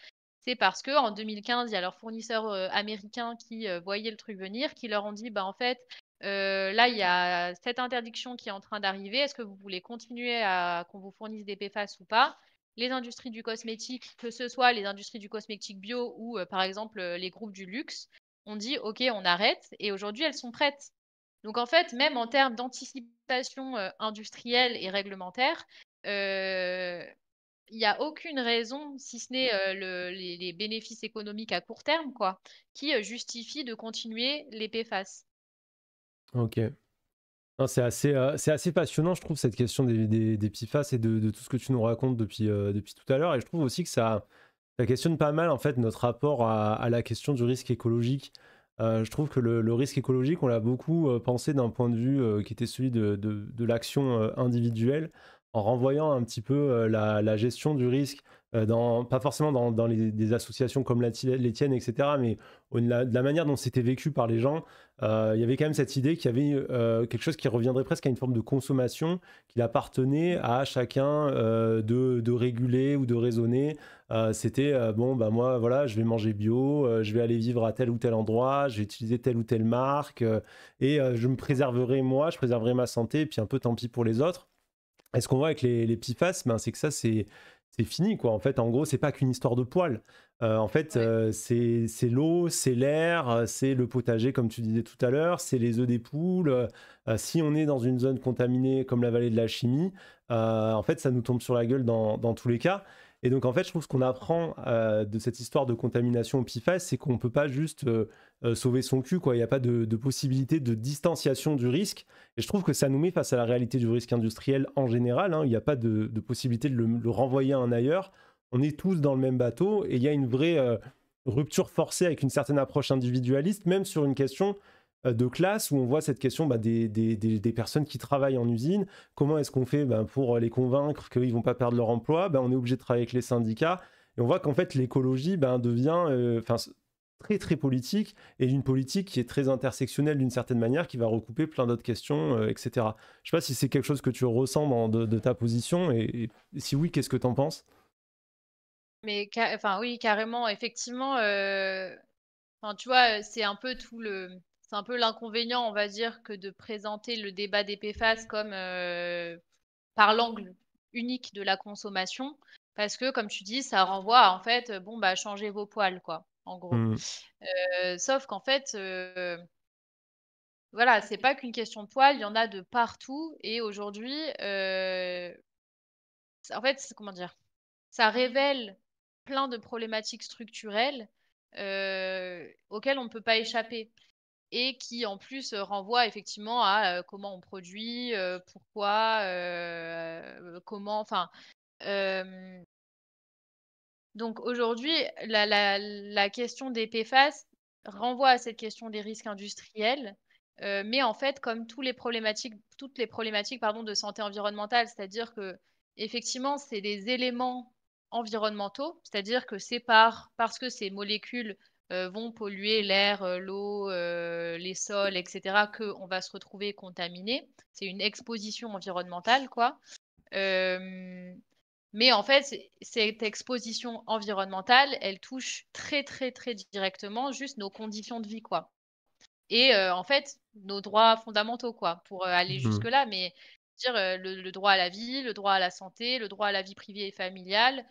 Speaker 2: c'est parce qu'en 2015, il y a leurs fournisseurs, américains qui, voyaient le truc venir, qui leur ont dit: «Bah, en fait, là, il y a cette interdiction qui est en train d'arriver. Est-ce que vous voulez continuer à qu'on vous fournisse des PFAS ou pas?» Les industries du cosmétique, que ce soit les industries du cosmétique bio ou, par exemple, les groupes du luxe, ont dit: «OK, on arrête», et aujourd'hui, elles sont prêtes. Donc en fait, même en termes d'anticipation, industrielle et réglementaire, heu, il y a aucune raison, si ce n'est, les bénéfices économiques à court terme quoi, qui, justifient de continuer les PFAS.
Speaker 1: OK. Non, c'est assez passionnant, je trouve, cette question des PFAS et de tout ce que tu nous racontes depuis tout à l'heure. Et je trouve aussi que ça questionne pas mal en fait notre rapport à la question du risque écologique. Je trouve que le risque écologique, on l'a beaucoup pensé d'un point de vue qui était celui de l'action individuelle, en renvoyant un petit peu la gestion du risque, pas forcément dans des associations comme les tiennes, etc., mais de la manière dont c'était vécu par les gens. Il y avait quand même cette idée qu'il y avait quelque chose qui reviendrait presque à une forme de consommation, qu'il appartenait à chacun de réguler ou de raisonner. C'était bon, bah moi, voilà, je vais manger bio, je vais aller vivre à tel ou tel endroit, je vais utiliser telle ou telle marque, et je me préserverai moi, je préserverai ma santé, et puis un peu tant pis pour les autres. Et ce qu'on voit avec les PFAS, ben, c'est que ça, c'est fini, quoi. En fait, en gros, c'est pas qu'une histoire de poils. En fait,
Speaker 2: Ouais.
Speaker 1: c'est l'eau, c'est l'air, c'est le potager, comme tu disais tout à l'heure, c'est les œufs des poules. Si on est dans une zone contaminée comme la vallée de la chimie, en fait, ça nous tombe sur la gueule dans tous les cas. Et donc, en fait, je trouve ce qu'on apprend de cette histoire de contamination au PFAS, c'est qu'on peut pas juste sauver son cul, quoi. Il n'y a pas de possibilité de distanciation du risque. Et je trouve que ça nous met face à la réalité du risque industriel en général, hein. Il n'y a pas de possibilité de le renvoyer à un ailleurs. On est tous dans le même bateau et il y a une vraie rupture forcée avec une certaine approche individualiste, même sur une question de classe où on voit cette question des personnes qui travaillent en usine. Comment est-ce qu'on fait pour les convaincre qu'ils ne vont pas perdre leur emploi? On est obligé de travailler avec les syndicats. Et on voit qu'en fait, l'écologie devient très très politique, et d'une politique qui est très intersectionnelle d'une certaine manière, qui va recouper plein d'autres questions, etc. Je sais pas si c'est quelque chose que tu ressens de ta position, et si oui, qu'est-ce que tu en penses?
Speaker 2: Mais enfin oui, carrément, effectivement, enfin, tu vois, c'est un peu l'inconvénient, on va dire, que de présenter le débat des PFAS comme, par l'angle unique de la consommation. Parce que comme tu dis, ça renvoie à en fait, bon, bah, changez vos poils quoi, en gros.
Speaker 1: Hmm.
Speaker 2: Sauf qu'en fait, voilà, c'est pas qu'une question de poils, il y en a de partout, et aujourd'hui, en fait, comment dire? Ça révèle plein de problématiques structurelles, auxquelles on ne peut pas échapper, et qui en plus, renvoient effectivement à, comment on produit, pourquoi, comment, enfin, hem, donc aujourd'hui, la question des PFAS renvoie à cette question des risques industriels, mais en fait, comme toutes les problématiques, pardon, de santé environnementale, c'est-à-dire que effectivement, c'est des éléments environnementaux, c'est-à-dire que parce que ces molécules, vont polluer l'air, l'eau, les sols, et cetera, qu'on va se retrouver contaminé. C'est une exposition environnementale, quoi. Hem Mais en fait, cette exposition environnementale, elle touche très, très, très directement juste nos conditions de vie, quoi, et en fait, nos droits fondamentaux, quoi, pour, aller
Speaker 1: Hmm.
Speaker 2: jusque-là. Mais dire, le droit à la vie, le droit à la santé, le droit à la vie privée et familiale,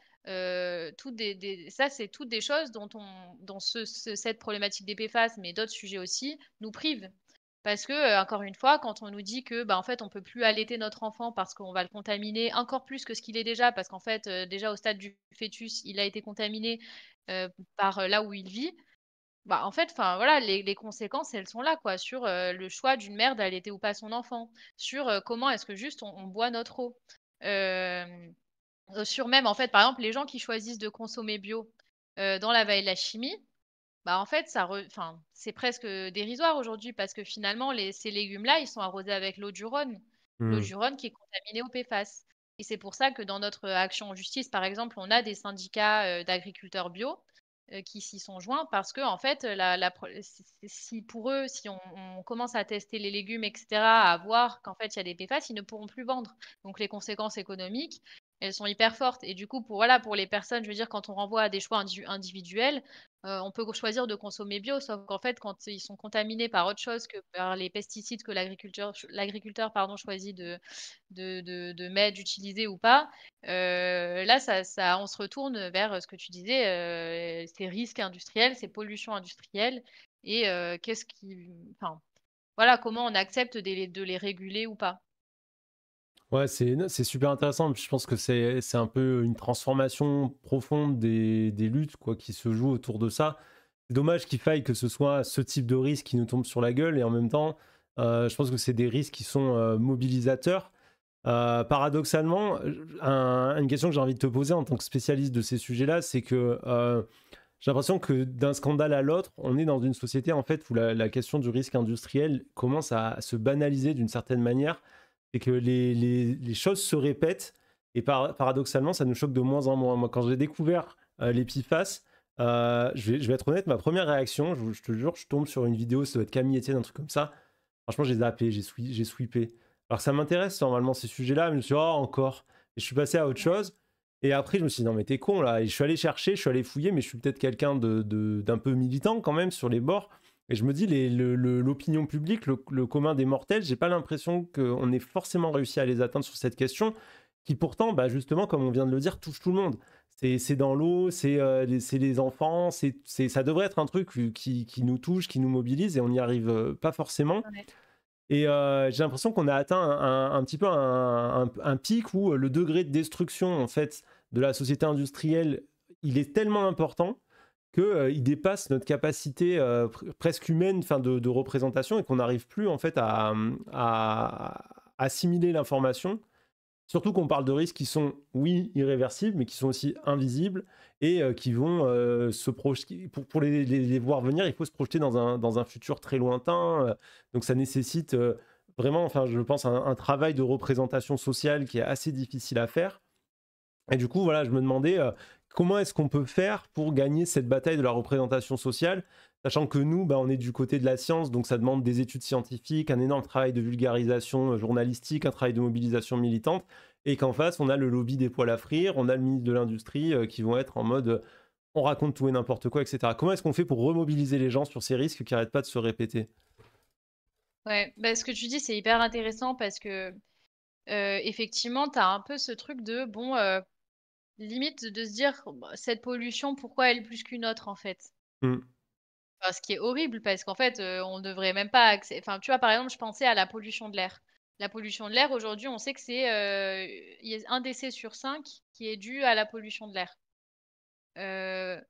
Speaker 2: toutes des ça, c'est toutes des choses dont cette problématique des PFAS, mais d'autres sujets aussi, nous privent. Parce que, encore une fois, quand on nous dit que, bah, en fait, on peut plus allaiter notre enfant parce qu'on va le contaminer encore plus que ce qu'il est déjà, parce qu'en fait, déjà au stade du fœtus, il a été contaminé, par, là où il vit. Bah, en fait, enfin, voilà, les conséquences, elles sont là, quoi, sur, le choix d'une mère d'allaiter ou pas son enfant, sur, comment est-ce que juste on boit notre eau. Hem, Sur même, en fait, par exemple, les gens qui choisissent de consommer bio, dans la vallée de la chimie, Bah, en fait, c'est presque, dérisoire aujourd'hui parce que finalement ces légumes-là, ils sont arrosés avec l'eau du Rhône. L'eau
Speaker 1: Mmh.
Speaker 2: du Rhône qui est contaminée au PFAS et c'est pour ça que dans notre action en justice, par exemple, on a des syndicats, d'agriculteurs bio, qui s'y sont joints parce qu'en fait, la pro si pour eux, si on commence à tester les légumes et cetera, à voir qu'en fait, il y a des PFAS, ils ne pourront plus vendre. Donc les conséquences économiques, elles sont hyper fortes et du coup, pour les personnes, je veux dire, quand on renvoie à des choix individuels, on peut choisir de consommer bio, sauf qu'en fait, quand ils sont contaminés par autre chose que par les pesticides que l'agriculteur, pardon, choisit de mettre, d'utiliser ou pas, là, on se retourne vers, ce que tu disais, ces risques industriels, ces pollutions industrielles et enfin, voilà, comment on accepte de les réguler ou pas.
Speaker 1: Ouais, c'est super intéressant. Je pense que c'est un peu une transformation profonde des luttes quoi, qui se jouent autour de ça. C'est dommage qu'il faille que ce soit ce type de risque qui nous tombe sur la gueule et en même temps, je pense que c'est des risques qui sont mobilisateurs. Paradoxalement, une question que j'ai envie de te poser en tant que spécialiste de ces sujets-là, c'est que j'ai l'impression que d'un scandale à l'autre, on est dans une société en fait où la question du risque industriel commence à se banaliser d'une certaine manière et que les choses se répètent et paradoxalement, ça nous choque de moins en moins. Moi, quand j'ai découvert les PFAS, je vais être honnête, ma première réaction, je te jure, je tombe sur une vidéo, ça doit être Camille Etienne, un truc comme ça. Franchement, j'ai zappé, j'ai sweepé. Alors que ça m'intéresse normalement ces sujets-là, mais je me suis dit, oh, encore. Et je suis passé à autre chose. Et après, je me suis dit, non, mais t'es con là. Et je suis allé chercher, je suis allé fouiller, mais je suis peut-être quelqu'un d'un peu militant quand même sur les bords. Et je me dis, l'opinion publique, le commun des mortels, j'ai pas l'impression qu'on ait forcément réussi à les atteindre sur cette question, qui pourtant, bah, justement, comme on vient de le dire, touche tout le monde. C'est dans l'eau, c'est les enfants, ça devrait être un truc qui nous touche, qui nous mobilise, et on n'y arrive pas forcément.
Speaker 2: Ouais.
Speaker 1: Et j'ai l'impression qu'on a atteint un petit peu un pic où le degré de destruction en fait de la société industrielle, il est tellement important que il dépasse notre capacité presque humaine, enfin de représentation, et qu'on n'arrive plus en fait à assimiler l'information. Surtout qu'on parle de risques qui sont, oui, irréversibles, mais qui sont aussi invisibles et qui vont se projeter. Pour les voir venir, il faut se projeter dans un futur très lointain. Donc ça nécessite vraiment, enfin, je pense, un travail de représentation sociale qui est assez difficile à faire. Et du coup, voilà, je me demandais comment est-ce qu'on peut faire pour gagner cette bataille de la représentation sociale, sachant que nous, bah, on est du côté de la science, donc ça demande des études scientifiques, un énorme travail de vulgarisation journalistique, un travail de mobilisation militante, et qu'en face, on a le lobby des poêles à frire, on a le ministre de l'Industrie qui vont être en mode on raconte tout et n'importe quoi, etc. Comment est-ce qu'on fait pour remobiliser les gens sur ces risques qui n'arrêtent pas de se répéter?
Speaker 2: Ouais, bah, ce que tu dis, c'est hyper intéressant parce que, effectivement, tu as un peu ce truc de bon, limite de se dire: «Bah, cette pollution, pourquoi elle plus qu'une autre, en fait?»
Speaker 1: Mm.
Speaker 2: Enfin, ce qui est horrible parce qu'en fait, on devrait même pas enfin, tu vois, par exemple, je pensais à la pollution de l'air. La pollution de l'air, aujourd'hui, on sait que il y a 1 décès sur 5 qui est dû à la pollution de l'air. Heu,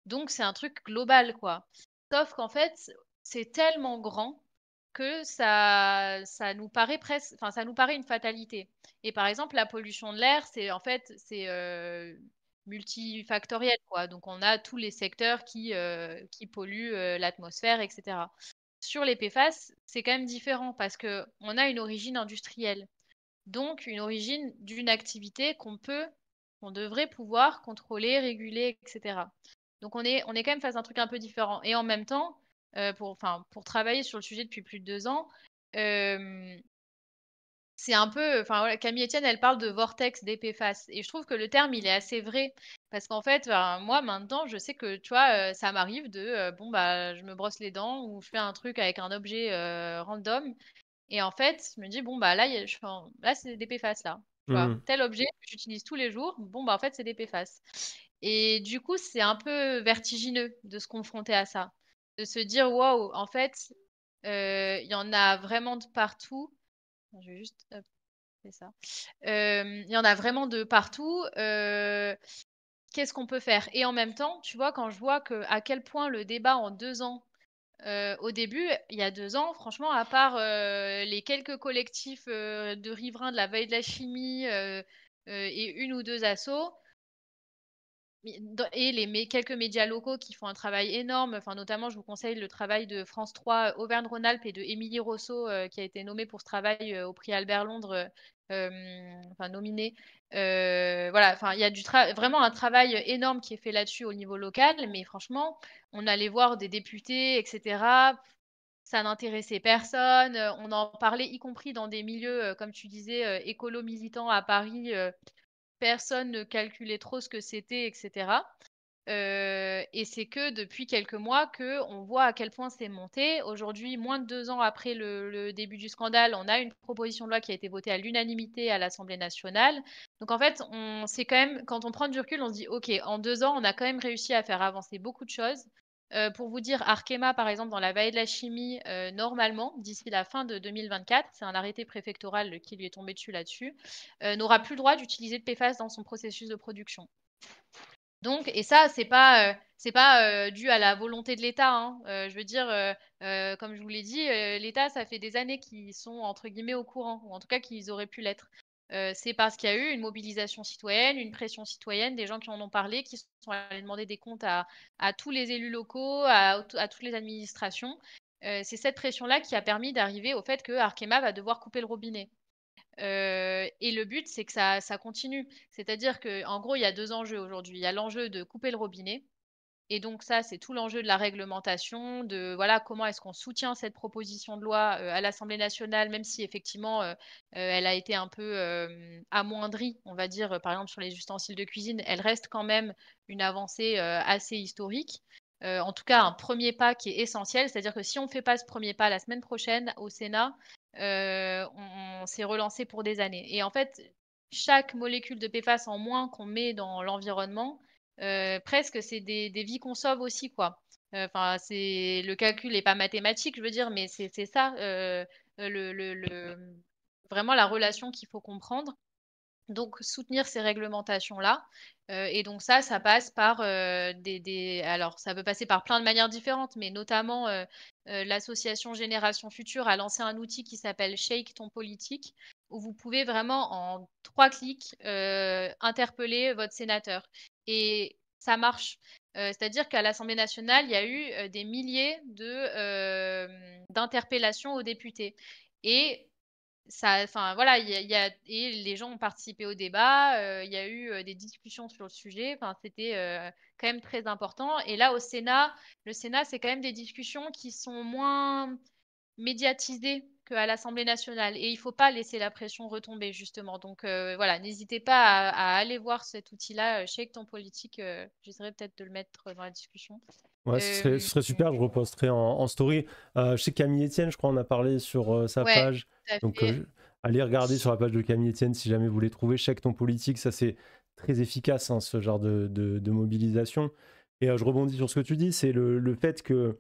Speaker 2: donc c'est un truc global, quoi. Sauf qu'en fait, c'est tellement grand que ça nous paraît presque enfin, ça nous paraît une fatalité et par exemple, la pollution de l'air, multifactoriel, quoi. Donc on a tous les secteurs qui polluent, l'atmosphère et cetera. Sur les PFAS, c'est quand même différent parce qu'on a une origine industrielle, donc une origine d'une activité qu'on devrait pouvoir contrôler, réguler et cetera. Donc on est quand même face à un truc un peu différent et en même temps, pour travailler sur le sujet depuis plus de 2 ans, hem, c'est un peu enfin voilà, Camille Etienne, elle parle de vortex des PFAS et je trouve que le terme, il est assez vrai parce qu'en fait, moi maintenant, je sais que, tu vois, ça m'arrive bon, bah, je me brosse les dents ou je fais un truc avec un objet, random et en fait, je me dis: «Bon, bah, là, il y a je fais un là, c'est des PFAS, là». Tu vois?
Speaker 1: Mm.
Speaker 2: Tel objet que j'utilise tous les jours, bon, bah, en fait, c'est des PFAS et du coup, c'est un peu vertigineux de se confronter à ça. De se dire: «Waouh, en fait, il y en a vraiment de partout». Attends, je vais juste, hop, faire ça. Il y en a vraiment de partout, qu'est-ce qu'on peut faire? Et en même temps, tu vois, quand je vois à quel point le débat en 2 ans au début, il y a 2 ans, franchement, à part, les quelques collectifs, de riverains de la veille de la chimie, et une ou 2 assos, Et quelques médias locaux qui font un travail énorme. Enfin, notamment, je vous conseille le travail de France 3 Auvergne-Rhône-Alpes et de Émilie Rousseau, qui a été nommée pour ce travail au prix Albert Londres, enfin nominée. Voilà, enfin, il y a vraiment un travail énorme qui est fait là-dessus au niveau local, mais franchement, on allait voir des députés, etc. Ça n'intéressait personne. On en parlait, y compris dans des milieux, comme tu disais, écolo militants à Paris. Personne ne calculait trop ce que c'était, etc. Et c'est que depuis quelques mois qu'on voit à quel point c'est monté. Aujourd'hui, moins de 2 ans après le début du scandale, on a une proposition de loi qui a été votée à l'unanimité à l'Assemblée nationale. Donc en fait, c'est quand même, quand on prend du recul, on se dit, OK, en 2 ans, on a quand même réussi à faire avancer beaucoup de choses. Pour vous dire, Arkema, par exemple, dans la vallée de la chimie, normalement, d'ici la fin de 2024, c'est un arrêté préfectoral qui lui est tombé dessus là-dessus, n'aura plus le droit d'utiliser de PFAS dans son processus de production. Donc, et ça, c'est pas dû à la volonté de l'État, hein. Je veux dire, comme je vous l'ai dit, l'État, ça fait des années qu'ils sont entre guillemets au courant, ou en tout cas qu'ils auraient pu l'être. C'est parce qu'il y a eu une mobilisation citoyenne, une pression citoyenne, des gens qui en ont parlé, qui sont allés demander des comptes à tous les élus locaux, à toutes les administrations. C'est cette pression-là qui a permis d'arriver au fait que Arkema va devoir couper le robinet. Et le but, c'est que ça continue. C'est-à-dire qu'en gros, il y a 2 enjeux aujourd'hui. Il y a l'enjeu de couper le robinet, et donc ça, c'est tout l'enjeu de la réglementation, de voilà, comment est-ce qu'on soutient cette proposition de loi, à l'Assemblée nationale, même si effectivement, elle a été un peu, amoindrie, on va dire, par exemple sur les ustensiles de cuisine, elle reste quand même une avancée, assez historique. En tout cas, un premier pas qui est essentiel. C'est-à-dire que si on ne fait pas ce premier pas la semaine prochaine au Sénat, on s'est relancé pour des années. Et en fait, chaque molécule de PFAS en moins qu'on met dans l'environnement, presque c'est des vies qu'on sauve aussi, quoi. Enfin, le calcul n'est pas mathématique, je veux dire, mais c'est ça, vraiment la relation qu'il faut comprendre. Donc soutenir ces réglementations-là, et donc ça passe par, alors ça peut passer par plein de manières différentes, mais notamment, l'association Génération Future a lancé un outil qui s'appelle Shake ton politique, où vous pouvez vraiment en 3 clics, interpeller votre sénateur, et ça marche. C'est-à-dire qu'à l'Assemblée nationale, il y a eu, des milliers d'interpellations aux députés, et ça, enfin voilà, et les gens ont participé au débat, il y a eu, des discussions sur le sujet, enfin c'était, quand même très important. Et là, au Sénat, le Sénat, c'est quand même des discussions qui sont moins médiatisées qu'à l'Assemblée nationale, et il faut pas laisser la pression retomber justement. Donc voilà, n'hésitez pas à aller voir cet outil-là, Shake ton politique, j'essaierai peut-être de le mettre dans la discussion.
Speaker 1: Ouais,
Speaker 2: Hem,
Speaker 1: ce serait super, je reposterai en story. Je sais que Camille Etienne, je crois, en a parlé sur sa
Speaker 2: ouais,
Speaker 1: page.
Speaker 2: tout à
Speaker 1: Donc,
Speaker 2: fait.
Speaker 1: allez regarder sur la page de Camille Etienne si jamais vous voulez trouver. Check ton politique, ça c'est très efficace, hein, ce genre de mobilisation. Et je rebondis sur ce que tu dis, c'est le fait que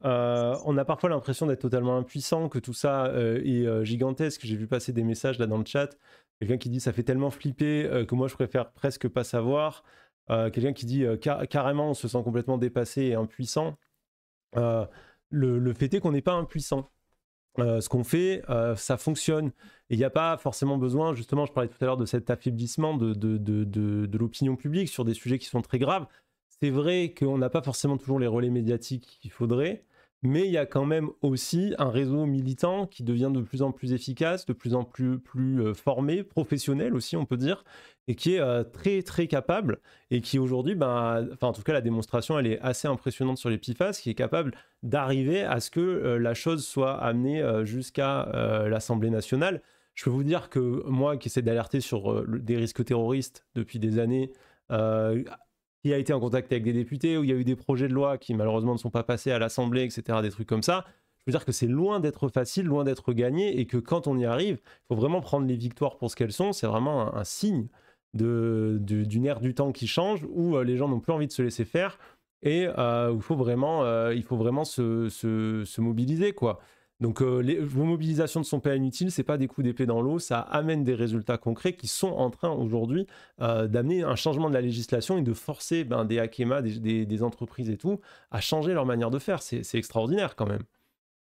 Speaker 1: on a parfois l'impression d'être totalement impuissant, que tout ça est gigantesque. J'ai vu passer des messages là dans le chat. Quelqu'un qui dit ça fait tellement flipper que moi je préfère presque pas savoir. Quelqu'un qui dit carrément on se sent complètement dépassé et impuissant. Euh, le fait est qu'on n'est pas impuissant. Ce qu'on fait, ça fonctionne. Et il n'y a pas forcément besoin, justement, je parlais tout à l'heure de cet affaiblissement de l'opinion publique sur des sujets qui sont très graves. C'est vrai qu'on n'a pas forcément toujours les relais médiatiques qu'il faudrait, mais il y a quand même aussi un réseau militant qui devient de plus en plus efficace, de plus en plus formé, professionnel aussi, on peut dire, et qui est très très capable, et qui aujourd'hui, ben, enfin en tout cas la démonstration, elle est assez impressionnante sur les PFAS, qui est capable d'arriver à ce que la chose soit amenée jusqu'à l'Assemblée nationale. Je peux vous dire que moi, qui essaie d'alerter sur des risques terroristes depuis des années, qui a été en contact avec des députés, où il y a eu des projets de loi qui malheureusement ne sont pas passés à l'Assemblée, etc., des trucs comme ça, je veux dire que c'est loin d'être facile, loin d'être gagné, et que quand on y arrive, il faut vraiment prendre les victoires pour ce qu'elles sont. C'est vraiment un signe d'une ère du temps qui change, où les gens n'ont plus envie de se laisser faire, et il faut vraiment se mobiliser, quoi. Donc vos mobilisations ne sont pas inutiles, c'est pas des coups d'épée dans l'eau, ça amène des résultats concrets qui sont en train aujourd'hui d'amener un changement de la législation et de forcer des Arkema, des entreprises et tout, à changer leur manière de faire. C'est extraordinaire quand même.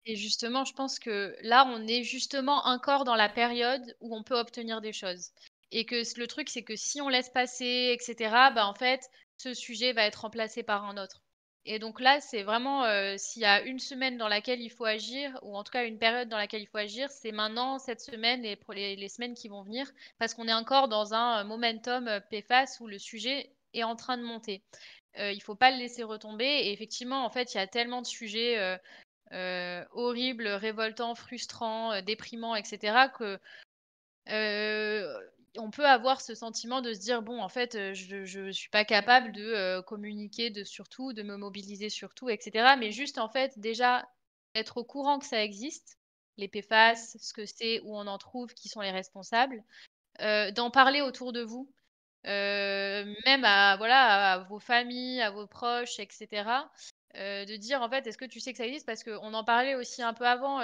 Speaker 2: Et justement, je pense que là, on est justement encore dans la période où on peut obtenir des choses. Et que le truc, c'est que si on laisse passer, etc., bah, en fait, ce sujet va être remplacé par un autre. Et donc là, c'est vraiment, s'il y a une semaine dans laquelle il faut agir ou en tout cas une période dans laquelle il faut agir, c'est maintenant, cette semaine et pour les semaines qui vont venir parce qu'on est encore dans un, momentum, PFAS où le sujet est en train de monter. Il faut pas le laisser retomber et effectivement, en fait, il y a tellement de sujets, horribles, révoltants, frustrants, déprimants et cetera que Heu, on peut avoir ce sentiment de se dire: «Bon, en fait, je suis pas capable de, communiquer de sur tout, de me mobiliser sur tout» et cetera. Mais juste, en fait, déjà, être au courant que ça existe, les PFAS, ce que c'est, où on en trouve, qui sont les responsables, d'en parler autour de vous, même à voilà, à vos familles, à vos proches et cetera. De dire, en fait: «Est-ce que tu sais que ça existe?» parce qu'on en parlait aussi un peu avant,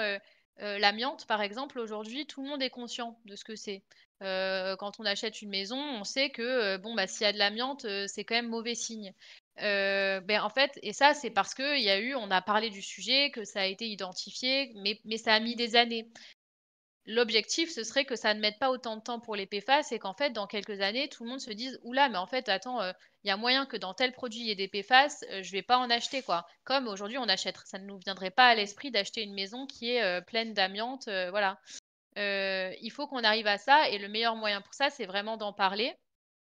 Speaker 2: l'amiante, par exemple, aujourd'hui, tout le monde est conscient de ce que c'est. Quand on achète une maison, on sait que, bon, bah, s'il y a de l'amiante, c'est quand même mauvais signe. En fait et ça, c'est parce qu'il y a eu on a parlé du sujet, que ça a été identifié, mais ça a mis des années. L'objectif, ce serait que ça ne mette pas autant de temps pour les PFAS et qu'en fait, dans quelques années, tout le monde se dise: «Ouh là, mais en fait, attends, il y a moyen que dans tel produit, il y ait des PFAS, je vais pas en acheter, quoi». Comme aujourd'hui, on achète ça ne nous viendrait pas à l'esprit d'acheter une maison qui est, pleine d'amiante, voilà. Il faut qu'on arrive à ça et le meilleur moyen pour ça, c'est vraiment d'en parler.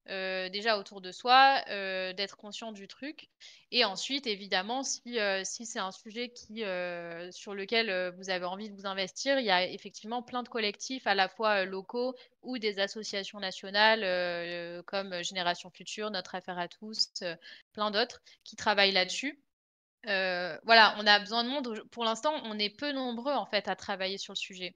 Speaker 2: Déjà autour de soi, d'être conscient du truc et ensuite évidemment si c'est un sujet sur lequel, vous avez envie de vous investir, il y a effectivement plein de collectifs à la fois, locaux ou des associations nationales, comme, Génération Future, Notre Affaire à tous, plein d'autres qui travaillent là-dessus. Voilà, on a besoin de monde. Pour l'instant, on est peu nombreux en fait à travailler sur le sujet.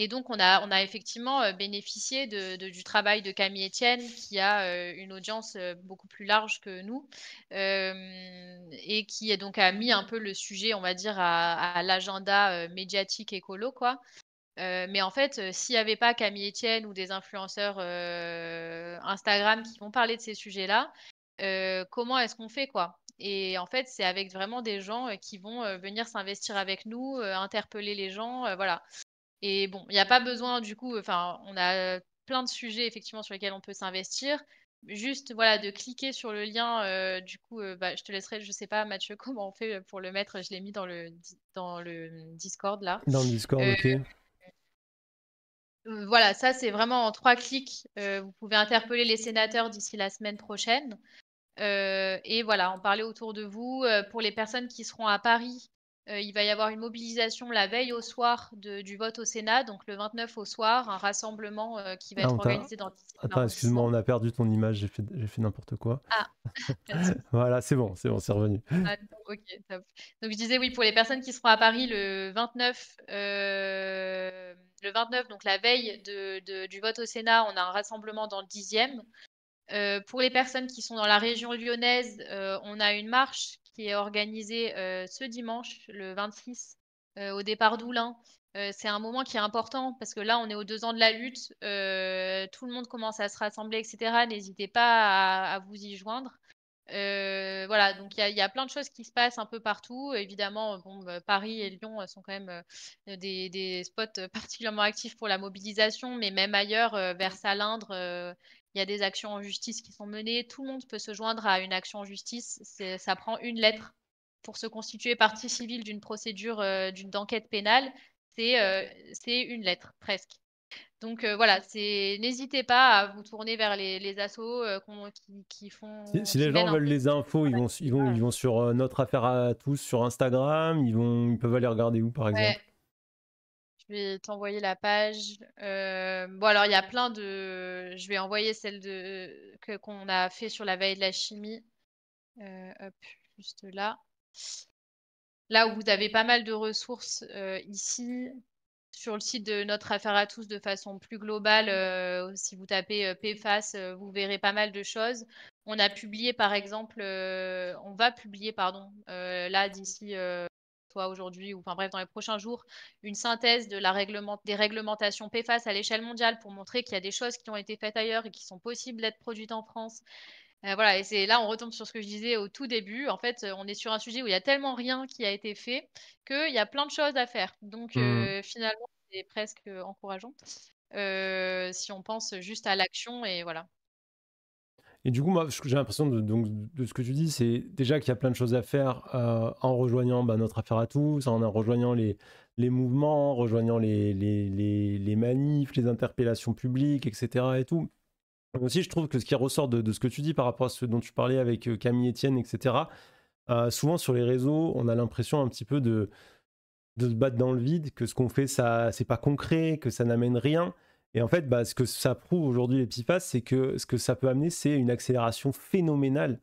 Speaker 2: Et donc on a effectivement, bénéficié du travail de Camille Etienne qui a, une audience, beaucoup plus large que nous, et qui est donc a mis un peu le sujet, on va dire, à l'agenda, médiatique écolo, quoi. Mais en fait, s'il y avait pas Camille Etienne ou des influenceurs, Instagram qui vont parler de ces sujets-là, comment est-ce qu'on fait, quoi? Et en fait, c'est avec vraiment des gens, qui vont, venir s'investir avec nous, interpeller les gens, voilà. Et bon, il y a pas besoin du coup enfin, on a, plein de sujets effectivement sur lesquels on peut s'investir. Juste voilà, de cliquer sur le lien, du coup, bah, je te laisserai je sais pas Mathieu comment on fait, pour le mettre? Je l'ai mis dans le, Discord là.
Speaker 1: Dans le Discord,
Speaker 2: Heu,
Speaker 1: ok.
Speaker 2: voilà, ça c'est vraiment en 3 clics, vous pouvez interpeller les sénateurs d'ici la semaine prochaine. Et voilà, en parler autour de vous. Pour les personnes qui seront à Paris, il va y avoir une mobilisation la veille au soir du vote au Sénat, donc le 29 au soir, un rassemblement, qui va
Speaker 1: Ah,
Speaker 2: être organisé dans le 10e
Speaker 1: Attends, excuse-moi,
Speaker 2: arrondissement.
Speaker 1: on a perdu ton image, j'ai fait n'importe quoi.
Speaker 2: Ah, pas de souci.
Speaker 1: Voilà, c'est revenu.
Speaker 2: Ah, OK, top. Donc je disais oui, pour les personnes qui seront à Paris le 29, donc la veille du vote au Sénat, on a un rassemblement dans le 10e. Pour les personnes qui sont dans la région lyonnaise, on a une marche qui est organisée, ce dimanche, le 26, au départ d'Oulin. C'est un moment qui est important parce que là, on est aux 2 ans de la lutte, tout le monde commence à se rassembler et cetera. N'hésitez pas à vous y joindre. Voilà, donc il y a plein de choses qui se passent un peu partout. Évidemment, bon, Paris et Lyon, sont quand même, des spots, particulièrement actifs pour la mobilisation, mais même ailleurs, vers Salindre, il y a des actions en justice qui sont menées. Tout le monde peut se joindre à une action en justice. Ça prend une lettre pour se constituer partie civile d'une procédure, d'enquête pénale. C'est une lettre, presque. Donc voilà, n'hésitez pas à vous tourner vers les assos,
Speaker 1: Si
Speaker 2: qui
Speaker 1: les gens
Speaker 2: mènent un
Speaker 1: veulent
Speaker 2: peu
Speaker 1: les
Speaker 2: ce
Speaker 1: infos,
Speaker 2: travail.
Speaker 1: ils vont sur notre affaire à tous sur Instagram, ils peuvent aller regarder où par
Speaker 2: Ouais,
Speaker 1: exemple?
Speaker 2: je vais t'envoyer la page. Bon alors il y a je vais envoyer celle qu'on a fait sur la veille de la chimie. Hop, juste là. Là où vous avez pas mal de ressources, ici, sur le site de Notre Affaire à tous de façon plus globale, si vous tapez, PFAS, vous verrez pas mal de choses. On va publier pardon, là d'ici, soit aujourd'hui ou enfin bref dans les prochains jours, une synthèse des réglementations PFAS à l'échelle mondiale pour montrer qu'il y a des choses qui ont été faites ailleurs et qui sont possibles d'être produites en France. Voilà et c'est là, on retombe sur ce que je disais au tout début. En fait, on est sur un sujet où il y a tellement rien qui a été fait qu'il y a plein de choses à faire. Donc
Speaker 1: Hmm.
Speaker 2: finalement, c'est presque, encourageant, si on pense juste à l'action et voilà.
Speaker 1: Et du coup, moi, j'ai l'impression de ce que tu dis, c'est déjà qu'il y a plein de choses à faire en rejoignant notre affaire à tous, en rejoignant les mouvements, en rejoignant les manifs, les interpellations publiques, etc. et tout. Mais aussi, je trouve que ce qui ressort de ce que tu dis par rapport à ce dont tu parlais avec Camille Etienne, etc., souvent sur les réseaux, on a l'impression un petit peu de se battre dans le vide, que ce qu'on fait, ça, c'est pas concret, que ça n'amène rien. Et en fait, ce que ça prouve aujourd'hui, les PIFAS, c'est que ce que ça peut amener, c'est une accélération phénoménale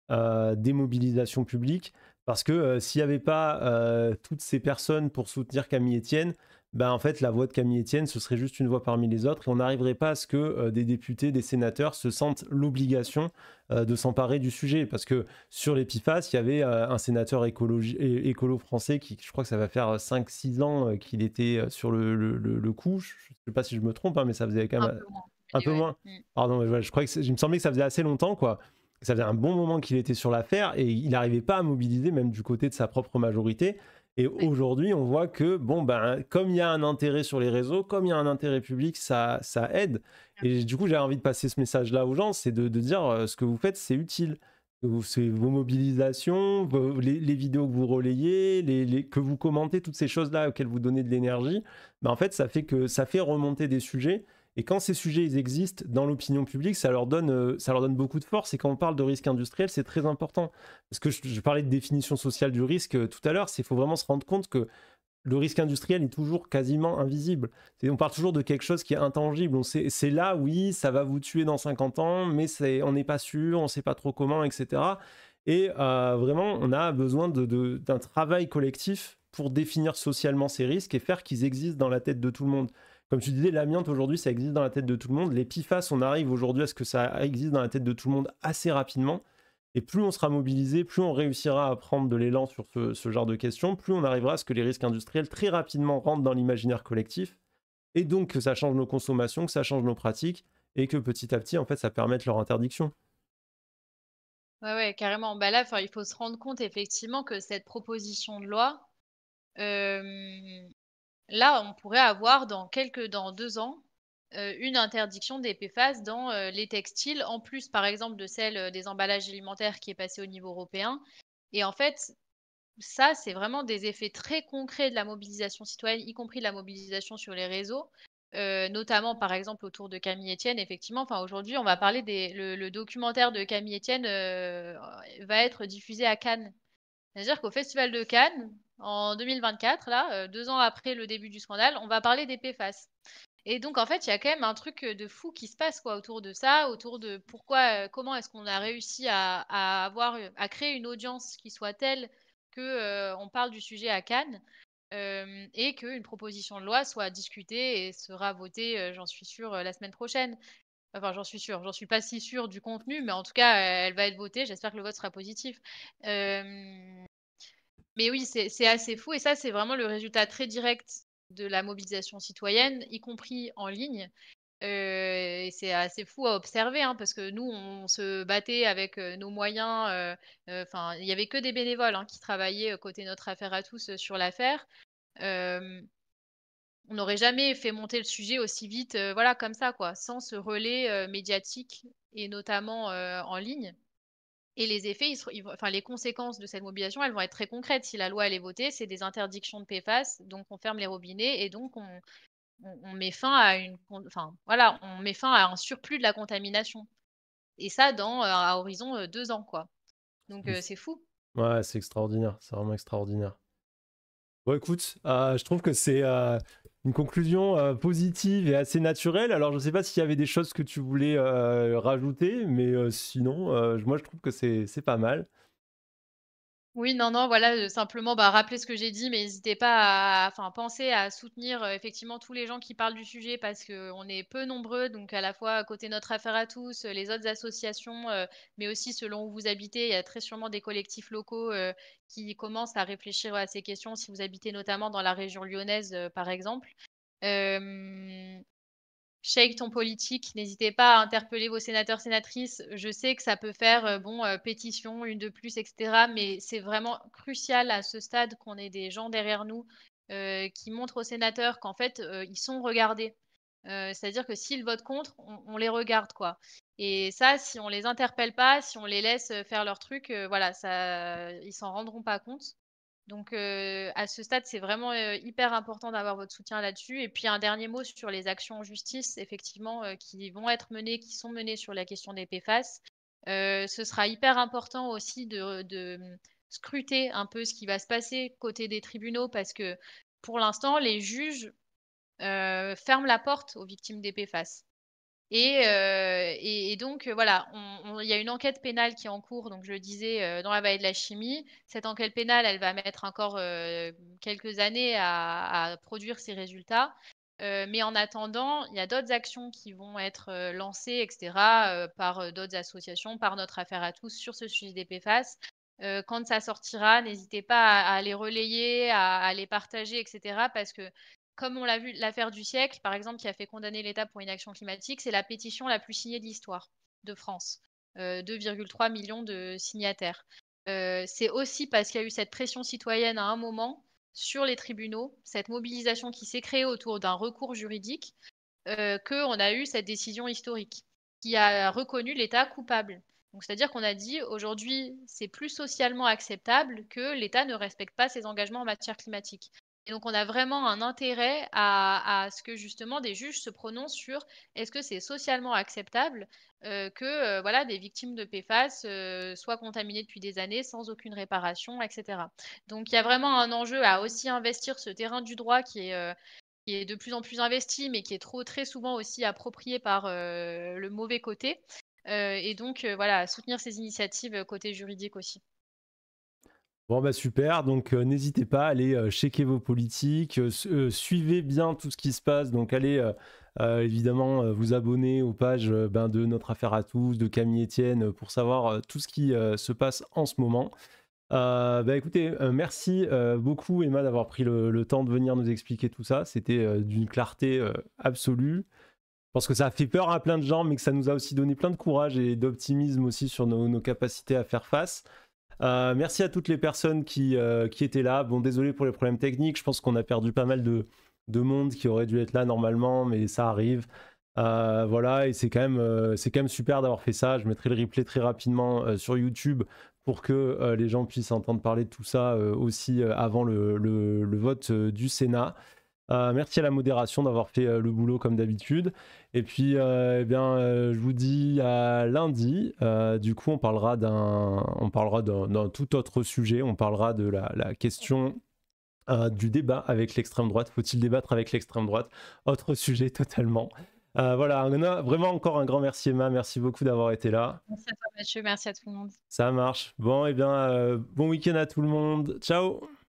Speaker 1: des mobilisations publiques. Parce que s'il n'y avait pas toutes ces personnes pour soutenir Camille Etienne, en fait, la voix de Camille Etienne, ce serait juste une voix parmi les autres. Et on n'arriverait pas à ce que des députés, des sénateurs se sentent l'obligation de s'emparer du sujet. Parce que sur les PIFAS, il y avait un sénateur écolo français qui, je crois que ça va faire 5-6 ans qu'il était sur le coup. Je ne sais pas si je me trompe, hein, mais ça faisait quand
Speaker 2: Un
Speaker 1: même
Speaker 2: peu moins.
Speaker 1: un
Speaker 2: Mais
Speaker 1: peu
Speaker 2: ouais.
Speaker 1: moins. Pardon, mais je crois que il me semblait que ça faisait assez longtemps, quoi. Ça faisait un bon moment qu'il était sur l'affaire et il n'arrivait pas à mobiliser, même du côté de sa propre majorité. Et
Speaker 2: Ouais.
Speaker 1: aujourd'hui, on voit que, comme il y a un intérêt sur les réseaux, comme il y a un intérêt public, ça aide. Et du coup, j'ai envie de passer ce message-là aux gens, c'est de dire ce que vous faites, c'est utile. C'est vos mobilisations, les vidéos que vous relayez, que vous commentez, toutes ces choses-là auxquelles vous donnez de l'énergie, en fait, ça fait remonter des sujets. Et quand ces sujets ils existent dans l'opinion publique, ça leur donne beaucoup de force. Et quand on parle de risque industriel, c'est très important. Parce que je parlais de définition sociale du risque tout à l'heure, il faut vraiment se rendre compte que le risque industriel est toujours quasiment invisible. On parle toujours de quelque chose qui est intangible. C'est là, oui, ça va vous tuer dans 50 ans, mais on n'est pas sûr, on ne sait pas trop comment, etc. Et vraiment, on a besoin d'un travail collectif pour définir socialement ces risques et faire qu'ils existent dans la tête de tout le monde. Comme tu disais, l'amiante aujourd'hui, ça existe dans la tête de tout le monde. Les PFAS, on arrive aujourd'hui à ce que ça existe dans la tête de tout le monde assez rapidement. Et plus on sera mobilisé, plus on réussira à prendre de l'élan sur ce genre de questions, plus on arrivera à ce que les risques industriels très rapidement rentrent dans l'imaginaire collectif, et donc que ça change nos consommations, que ça change nos pratiques, et que petit à petit, en fait, ça permette leur interdiction.
Speaker 2: Ouais, ouais, carrément. Bah là, enfin, il faut se rendre compte effectivement que cette proposition de loi, hem, là, on pourrait avoir dans 2 ans, une interdiction des PFAS dans, les textiles, en plus, par exemple, de celle, des emballages alimentaires qui est passée au niveau européen. Et en fait, ça, c'est vraiment des effets très concrets de la mobilisation citoyenne, y compris de la mobilisation sur les réseaux, notamment, par exemple, autour de Camille Etienne. Effectivement, enfin, aujourd'hui, on va parler le documentaire de Camille Etienne, va être diffusé à Cannes. C'est-à-dire qu'au festival de Cannes, en 2024, là, 2 ans après le début du scandale, on va parler des PFAS. Et donc, en fait, il y a quand même un truc, de fou qui se passe, quoi, autour de ça, autour de comment est-ce qu'on a réussi à créer une audience qui soit telle que, on parle du sujet à Cannes, et qu'une proposition de loi soit discutée et sera votée, j'en suis sûre, la semaine prochaine. Enfin, j'en suis sûre, j'en suis pas si sûre du contenu, mais en tout cas, elle va être votée. J'espère que le vote sera positif. Hem Mais oui, c'est assez fou et ça, c'est vraiment le résultat très direct de la mobilisation citoyenne, y compris en ligne. Et c'est assez fou à observer, hein, parce que nous, on se battait avec, nos moyens, enfin, il y avait que des bénévoles, hein, qui travaillaient, côté Notre Affaire à tous, sur l'affaire. Hem, on n'aurait jamais fait monter le sujet aussi vite, voilà, comme ça, quoi, sans ce relais, médiatique et notamment, en ligne. Et les effets, ils vont enfin, les conséquences de cette mobilisation, elles vont être très concrètes. Si la loi, elle est votée, c'est des interdictions de PFAS, donc on ferme les robinets et donc on met fin à enfin, voilà, on met fin à un surplus de la contamination et ça à horizon, 2 ans, quoi. Donc c'est fou.
Speaker 1: Ouais, c'est extraordinaire, c'est vraiment extraordinaire. Bon, écoute, je trouve que c'est une conclusion positive et assez naturelle. Alors, je ne sais pas s'il y avait des choses que tu voulais rajouter, mais sinon, moi, je trouve que c'est pas mal.
Speaker 2: Oui, non, non, voilà, simplement, bah, rappeler ce que j'ai dit, mais n'hésitez pas à enfin, pensez à soutenir, effectivement tous les gens qui parlent du sujet parce qu'on est peu nombreux, donc à la fois côté Notre Affaire à tous, les autres associations, mais aussi selon où vous habitez. Il y a très sûrement des collectifs locaux, qui commencent à réfléchir à ces questions si vous habitez notamment dans la région lyonnaise, par exemple. Hem Shake ton politique, n'hésitez pas à interpeller vos sénateurs, sénatrices. Je sais que ça peut faire, bon, pétition, une de plus et cetera, mais c'est vraiment crucial à ce stade qu'on ait des gens derrière nous, qui montrent aux sénateurs qu'en fait, ils sont regardés. C'est-à-dire que s'ils votent contre, on les regarde, quoi. Et ça, si on les interpelle pas, si on les laisse, faire leur truc, voilà, ça ils s'en rendront pas compte. Donc, à ce stade, c'est vraiment, hyper important d'avoir votre soutien là-dessus. Et puis un dernier mot sur les actions en justice, effectivement, qui vont être menées, qui sont menées sur la question des PFAS. Ce sera hyper important aussi de scruter un peu ce qui va se passer côté des tribunaux parce que, pour l'instant, les juges, ferment la porte aux victimes des PFAS. Et donc, voilà, il y a une enquête pénale qui est en cours, donc je le disais, dans la vallée de la chimie. Cette enquête pénale, elle va mettre encore, quelques années à produire ses résultats. Mais en attendant, il y a d'autres actions qui vont être, lancées et cetera, par, d'autres associations, par Notre Affaire à tous sur ce sujet des PFAS. Quand ça sortira, n'hésitez pas à les relayer, à les partager et cetera parce que comme on l'a vu, l'affaire du siècle, par exemple, qui a fait condamner l'État pour inaction climatique, c'est la pétition la plus signée de l'histoire de France. 2,3 millions de signataires. C'est aussi parce qu'il y a eu cette pression citoyenne à un moment sur les tribunaux, cette mobilisation qui s'est créée autour d'un recours juridique, qu'on a eu cette décision historique qui a reconnu l'État coupable. Donc, c'est-à-dire qu'on a dit aujourd'hui, c'est plus socialement acceptable que l'État ne respecte pas ses engagements en matière climatique. Et donc, on a vraiment un intérêt à ce que justement des juges se prononcent sur est-ce que c'est socialement acceptable que voilà, des victimes de PFAS soient contaminées depuis des années sans aucune réparation, etc. Donc, il y a vraiment un enjeu à aussi investir ce terrain du droit qui est de plus en plus investi, mais qui est très souvent aussi approprié par le mauvais côté. Et donc, voilà, soutenir ces initiatives côté juridique aussi.
Speaker 1: Bon bah super, donc n'hésitez pas à aller checker vos politiques, suivez bien tout ce qui se passe, donc allez évidemment vous abonner aux pages ben, de Notre Affaire à tous, de Camille Etienne, pour savoir tout ce qui se passe en ce moment. Bah écoutez, merci beaucoup Emma d'avoir pris le temps de venir nous expliquer tout ça, c'était d'une clarté absolue. Je pense que ça a fait peur à plein de gens, mais que ça nous a aussi donné plein de courage et d'optimisme aussi sur nos capacités à faire face. Merci à toutes les personnes qui étaient là. Bon, désolé pour les problèmes techniques. Je pense qu'on a perdu pas mal de monde qui aurait dû être là normalement, mais ça arrive. Voilà, et c'est quand même super d'avoir fait ça. Je mettrai le replay très rapidement sur YouTube pour que les gens puissent entendre parler de tout ça aussi avant le vote du Sénat. Merci à la modération d'avoir fait le boulot comme d'habitude. Et puis, eh bien, je vous dis à lundi. Du coup, on parlera d'un tout autre sujet. On parlera de la question du débat avec l'extrême droite. Faut-il débattre avec l'extrême droite? Autre sujet totalement. Voilà, vraiment encore un grand merci Emma. Merci beaucoup d'avoir été là.
Speaker 2: Merci à toi, Mathieu. Merci à tout le monde.
Speaker 1: Ça marche. Bon, eh bien, bon week-end à tout le monde. Ciao!